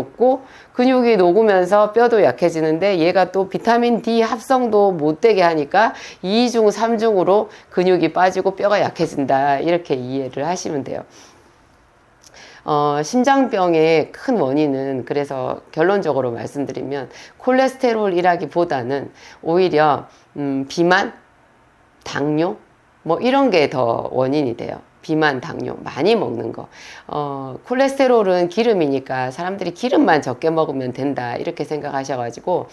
녹으면서 뼈도 약해지는데, 얘가 또 비타민 D 합성도 못 되게 하니까 2중, 3중으로 근육이 빠지고 뼈가 약해진다. 이렇게 이해를 하시면 돼요. 심장병의 큰 원인은, 그래서 결론적으로 말씀드리면 콜레스테롤이라기보다는 오히려 비만, 당뇨 이런 게 더 원인이 돼요. 비만, 당뇨 많이 먹는 거. 콜레스테롤은 기름이니까 사람들이 기름만 적게 먹으면 된다 이렇게 생각하셔가지고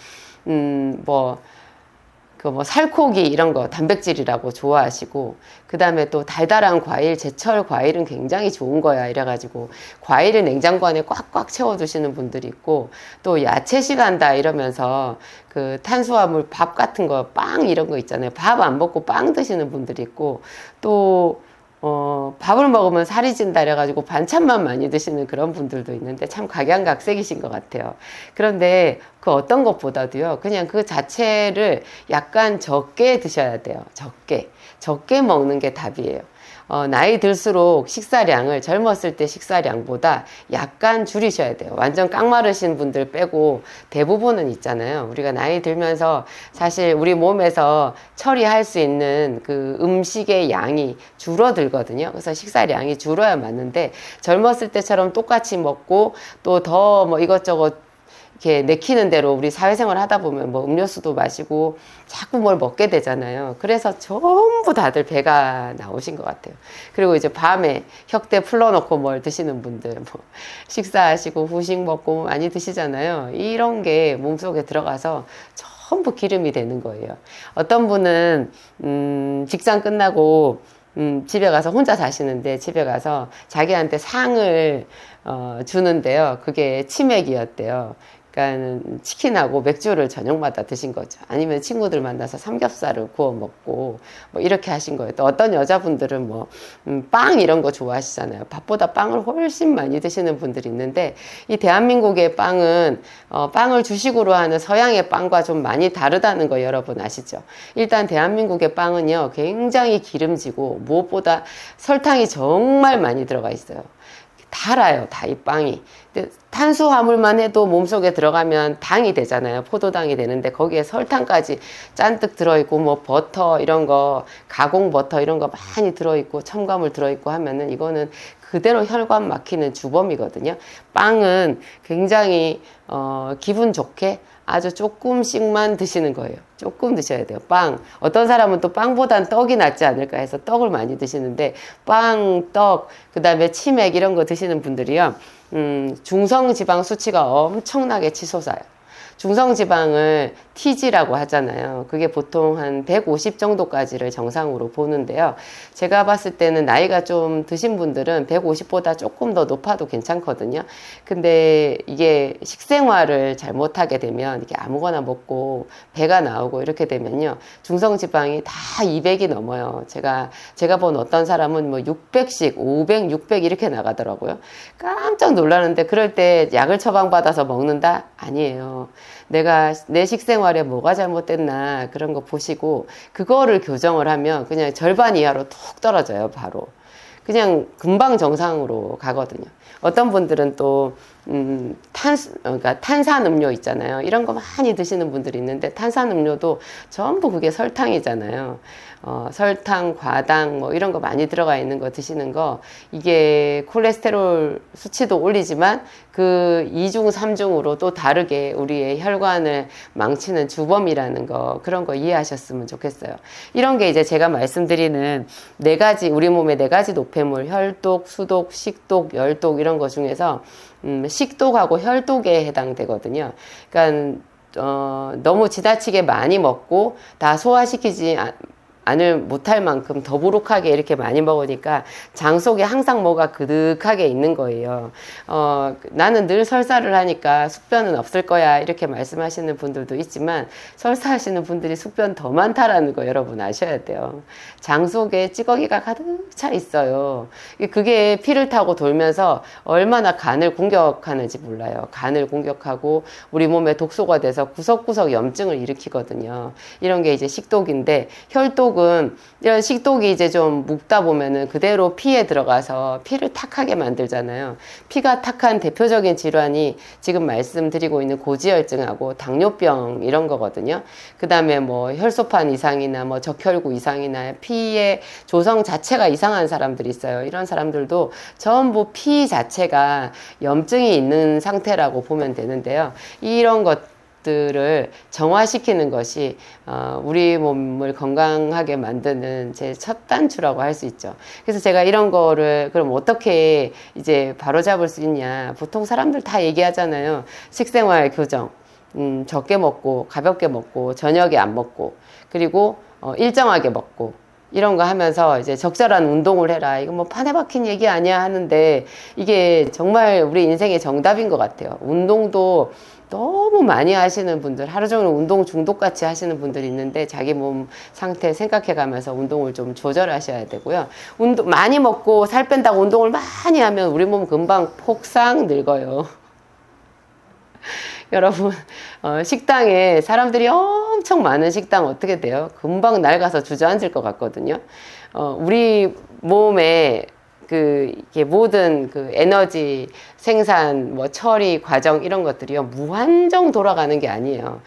살코기 이런 거 단백질이라고 좋아하시고, 그 다음에 또 달달한 과일, 제철 과일은 굉장히 좋은 거야 이래가지고 과일을 냉장고 안에 꽉꽉 채워두시는 분들이 있고, 또 야채식 한다 이러면서 그 탄수화물 밥 같은 거, 빵 이런 거 있잖아요. 밥 안 먹고 빵 드시는 분들이 있고, 또 밥을 먹으면 살이 찐다 이래가지고 반찬만 많이 드시는 그런 분들도 있는데, 참 각양각색이신 것 같아요. 그런데 그 어떤 것보다도요, 그냥 그 자체를 약간 적게 드셔야 돼요. 적게 먹는 게 답이에요. 나이 들수록 식사량을 젊었을 때 식사량보다 약간 줄이셔야 돼요. 완전 깡마르신 분들 빼고 대부분은 있잖아요. 우리가 나이 들면서 사실 우리 몸에서 처리할 수 있는 그 음식의 양이 줄어들거든요. 그래서 식사량이 줄어야 맞는데, 젊었을 때처럼 똑같이 먹고 또 더 이것저것 이렇게 내키는 대로 우리 사회생활 하다 보면 뭐 음료수도 마시고 자꾸 뭘 먹게 되잖아요. 그래서 전부 다들 배가 나오신 것 같아요. 그리고 이제 밤에 혁대 풀러놓고 뭘 드시는 분들, 뭐 식사하시고 후식 먹고 많이 드시잖아요. 이런 게 몸속에 들어가서 전부 기름이 되는 거예요. 어떤 분은 직장 끝나고 집에 가서 혼자 사시는데 집에 가서 자기한테 상을 주는데요. 그게 치맥이었대요. 그러니까 치킨하고 맥주를 저녁마다 드신 거죠. 아니면 친구들 만나서 삼겹살을 구워 먹고 뭐 이렇게 하신 거예요. 또 어떤 여자분들은 뭐 빵 이런 거 좋아하시잖아요. 밥보다 빵을 훨씬 많이 드시는 분들이 있는데 이 대한민국의 빵은 빵을 주식으로 하는 서양의 빵과 좀 많이 다르다는 거 여러분 아시죠? 일단 대한민국의 빵은요 굉장히 기름지고 무엇보다 설탕이 정말 많이 들어가 있어요. 달아요, 다 이 빵이. 근데 탄수화물만 해도 몸속에 들어가면 당이 되잖아요. 포도당이 되는데 거기에 설탕까지 잔뜩 들어있고 뭐 버터 이런 거 가공 버터 이런 거 많이 들어있고 첨가물 들어있고 하면은 이거는 그대로 혈관 막히는 주범이거든요. 빵은 굉장히 기분 좋게 아주 조금씩만 드시는 거예요. 조금 드셔야 돼요. 빵. 어떤 사람은 또 빵보단 떡이 낫지 않을까 해서 떡을 많이 드시는데 빵, 떡, 그 다음에 치맥 이런 거 드시는 분들이요. 중성지방 수치가 엄청나게 치솟아요. 중성지방을 TG라고 하잖아요. 그게 보통 한 150 정도까지를 정상으로 보는데요. 제가 봤을 때는 나이가 좀 드신 분들은 150보다 조금 더 높아도 괜찮거든요. 근데 이게 식생활을 잘못하게 되면 이렇게 아무거나 먹고 배가 나오고 이렇게 되면요. 중성지방이 다 200이 넘어요. 제가 본 어떤 사람은 뭐 600씩, 500, 600 이렇게 나가더라고요. 깜짝 놀라는데 그럴 때 약을 처방받아서 먹는다? 아니에요. 내가 내 식생활에 뭐가 잘못됐나 그런 거 보시고 그거를 교정을 하면 그냥 절반 이하로 툭 떨어져요. 바로 그냥 금방 정상으로 가거든요. 어떤 분들은 또 그러니까 탄산음료 있잖아요. 이런 거 많이 드시는 분들이 있는데 탄산음료도 전부 그게 설탕이잖아요. 설탕, 과당 뭐 이런 거 많이 들어가 있는 거 드시는 거 이게 콜레스테롤 수치도 올리지만 그 2중, 3중으로 또 다르게 우리의 혈관을 망치는 주범이라는 거 그런 거 이해하셨으면 좋겠어요. 이런 게 이제 제가 말씀드리는 네 가지 우리 몸의 네 가지 노폐물 혈독, 수독, 식독, 열독 이런 거 중에서 식독하고 혈독에 해당되거든요. 그러니까 너무 지나치게 많이 먹고 다 소화시키지 안을 못할 만큼 더부룩하게 이렇게 많이 먹으니까 장 속에 항상 뭐가 그득하게 있는 거예요. 나는 늘 설사를 하니까 숙변은 없을 거야 이렇게 말씀하시는 분들도 있지만 설사하시는 분들이 숙변 더 많다라는 거 여러분 아셔야 돼요. 장 속에 찌꺼기가 가득 차 있어요. 그게 피를 타고 돌면서 얼마나 간을 공격하는지 몰라요. 간을 공격하고 우리 몸에 독소가 돼서 구석구석 염증을 일으키거든요. 이런 게 이제 식독인데 혈독 이런 식독이 이제 좀 묵다 보면은 그대로 피에 들어가서 피를 탁하게 만들잖아요. 피가 탁한 대표적인 질환이 지금 말씀드리고 있는 고지혈증하고 당뇨병 이런 거거든요. 그 다음에 뭐 혈소판 이상이나 뭐 적혈구 이상이나 피의 조성 자체가 이상한 사람들이 있어요. 이런 사람들도 전부 피 자체가 염증이 있는 상태라고 보면 되는데요. 이런 것들을 정화시키는 것이 우리 몸을 건강하게 만드는 제 첫 단추라고 할 수 있죠. 그래서 제가 이런 거를 그럼 어떻게 이제 바로잡을 수 있냐. 보통 사람들 다 얘기하잖아요. 식생활 교정. 적게 먹고 가볍게 먹고 저녁에 안 먹고 그리고 일정하게 먹고 이런 거 하면서 이제 적절한 운동을 해라. 이거 뭐 판에 박힌 얘기 아니야 하는데 이게 정말 우리 인생의 정답인 것 같아요. 운동도 너무 많이 하시는 분들, 하루 종일 운동 중독같이 하시는 분들이 있는데 자기 몸 상태 생각해 가면서 운동을 좀 조절하셔야 되고요. 운동 많이 먹고 살 뺀다고 운동을 많이 하면 우리 몸 금방 폭삭 늙어요. 여러분 식당에 사람들이 엄청 많은 식당 어떻게 돼요? 금방 낡아서 주저앉을 것 같거든요. 우리 몸에 이게 모든 그 에너지 생산, 뭐 처리 과정 이런 것들이요 무한정 돌아가는 게 아니에요.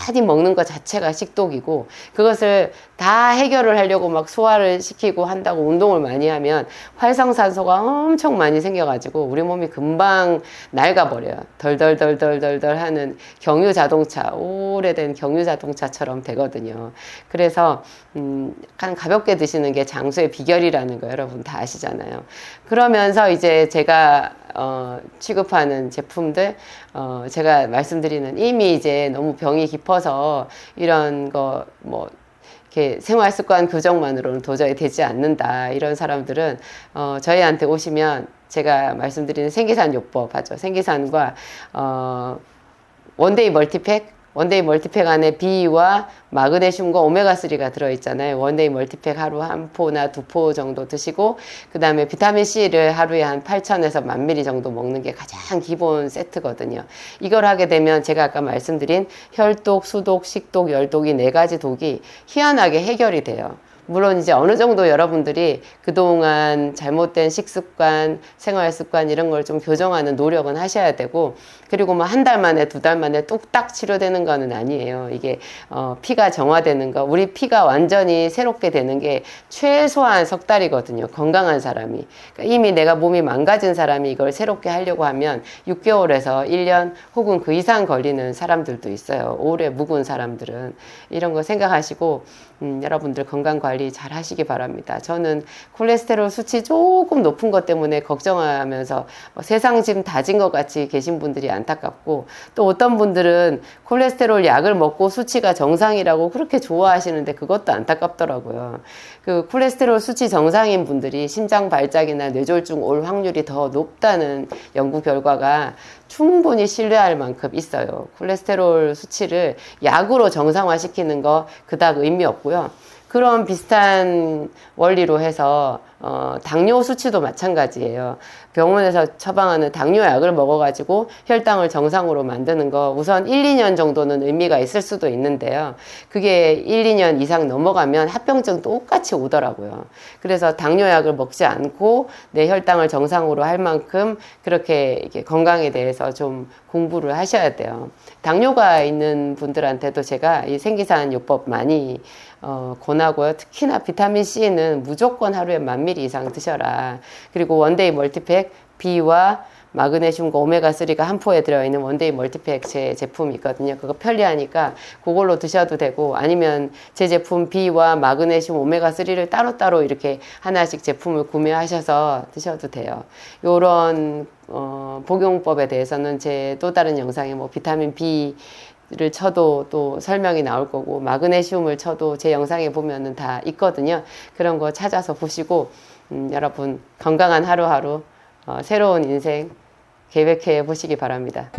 많이 먹는 것 자체가 식독이고 그것을 다 해결을 하려고 막 소화를 시키고 한다고 운동을 많이 하면 활성산소가 엄청 많이 생겨가지고 우리 몸이 금방 낡아버려요. 덜덜덜덜덜덜 하는 경유 자동차, 오래된 경유 자동차처럼 되거든요. 그래서 약간 가볍게 드시는 게 장수의 비결이라는 거 여러분 다 아시잖아요. 그러면서 이제 제가 취급하는 제품들, 제가 말씀드리는 이미 이제 너무 병이 깊어서 이런 거, 뭐, 이렇게 생활 습관 교정만으로는 도저히 되지 않는다. 이런 사람들은, 저희한테 오시면 제가 말씀드리는 생기산 요법 하죠. 생기산과, 원데이 멀티팩, 원데이 멀티팩 안에 B와 마그네슘과 오메가3가 들어있잖아요. 원데이 멀티팩 하루 한 포나 두 포 정도 드시고 그 다음에 비타민C를 하루에 한 8,000에서 10,000ml 정도 먹는 게 가장 기본 세트거든요. 이걸 하게 되면 제가 아까 말씀드린 혈독, 수독, 식독, 열독 이 네 가지 독이 희한하게 해결이 돼요. 물론 이제 어느 정도 여러분들이 그동안 잘못된 식습관, 생활습관 이런 걸 좀 교정하는 노력은 하셔야 되고 그리고 뭐 한 달 만에 두 달 만에 뚝딱 치료되는 거는 아니에요. 이게 피가 정화되는 거, 우리 피가 완전히 새롭게 되는 게 최소한 석 달이거든요. 건강한 사람이. 그러니까 이미 내가 몸이 망가진 사람이 이걸 새롭게 하려고 하면 6개월에서 1년 혹은 그 이상 걸리는 사람들도 있어요. 오래 묵은 사람들은. 이런 거 생각하시고 여러분들 건강 관리 잘 하시기 바랍니다. 저는 콜레스테롤 수치 조금 높은 것 때문에 걱정하면서 세상 짐 다 진 것 같이 계신 분들이 안타깝고 또 어떤 분들은 콜레스테롤 약을 먹고 수치가 정상이라고 그렇게 좋아하시는데 그것도 안타깝더라고요. 그 콜레스테롤 수치 정상인 분들이 심장 발작이나 뇌졸중 올 확률이 더 높다는 연구 결과가 충분히 신뢰할 만큼 있어요. 콜레스테롤 수치를 약으로 정상화시키는 거 그닥 의미 없고요. 그런 비슷한 원리로 해서 당뇨 수치도 마찬가지예요. 병원에서 처방하는 당뇨약을 먹어가지고 혈당을 정상으로 만드는 거 우선 1, 2년 정도는 의미가 있을 수도 있는데요. 그게 1, 2년 이상 넘어가면 합병증 똑같이 오더라고요. 그래서 당뇨약을 먹지 않고 내 혈당을 정상으로 할 만큼 그렇게 이렇게 건강에 대해서 좀 공부를 하셔야 돼요. 당뇨가 있는 분들한테도 제가 이 생기산 요법 많이 권하고요. 특히나 비타민C는 무조건 하루에 10,000ml 이상 드셔라. 그리고 원데이 멀티팩 B와 마그네슘과 오메가3가 한 포에 들어있는 원데이 멀티팩 제 제품이 있거든요. 그거 편리하니까 그걸로 드셔도 되고 아니면 제 제품 B와 마그네슘 오메가3를 따로따로 이렇게 하나씩 제품을 구매하셔서 드셔도 돼요. 요런 복용법에 대해서는 제 또 다른 영상에 뭐 비타민 B 를 쳐도 또 설명이 나올 거고 마그네슘을 쳐도 제 영상에 보면은 다 있거든요. 그런 거 찾아서 보시고 여러분 건강한 하루하루 새로운 인생 계획해 보시기 바랍니다.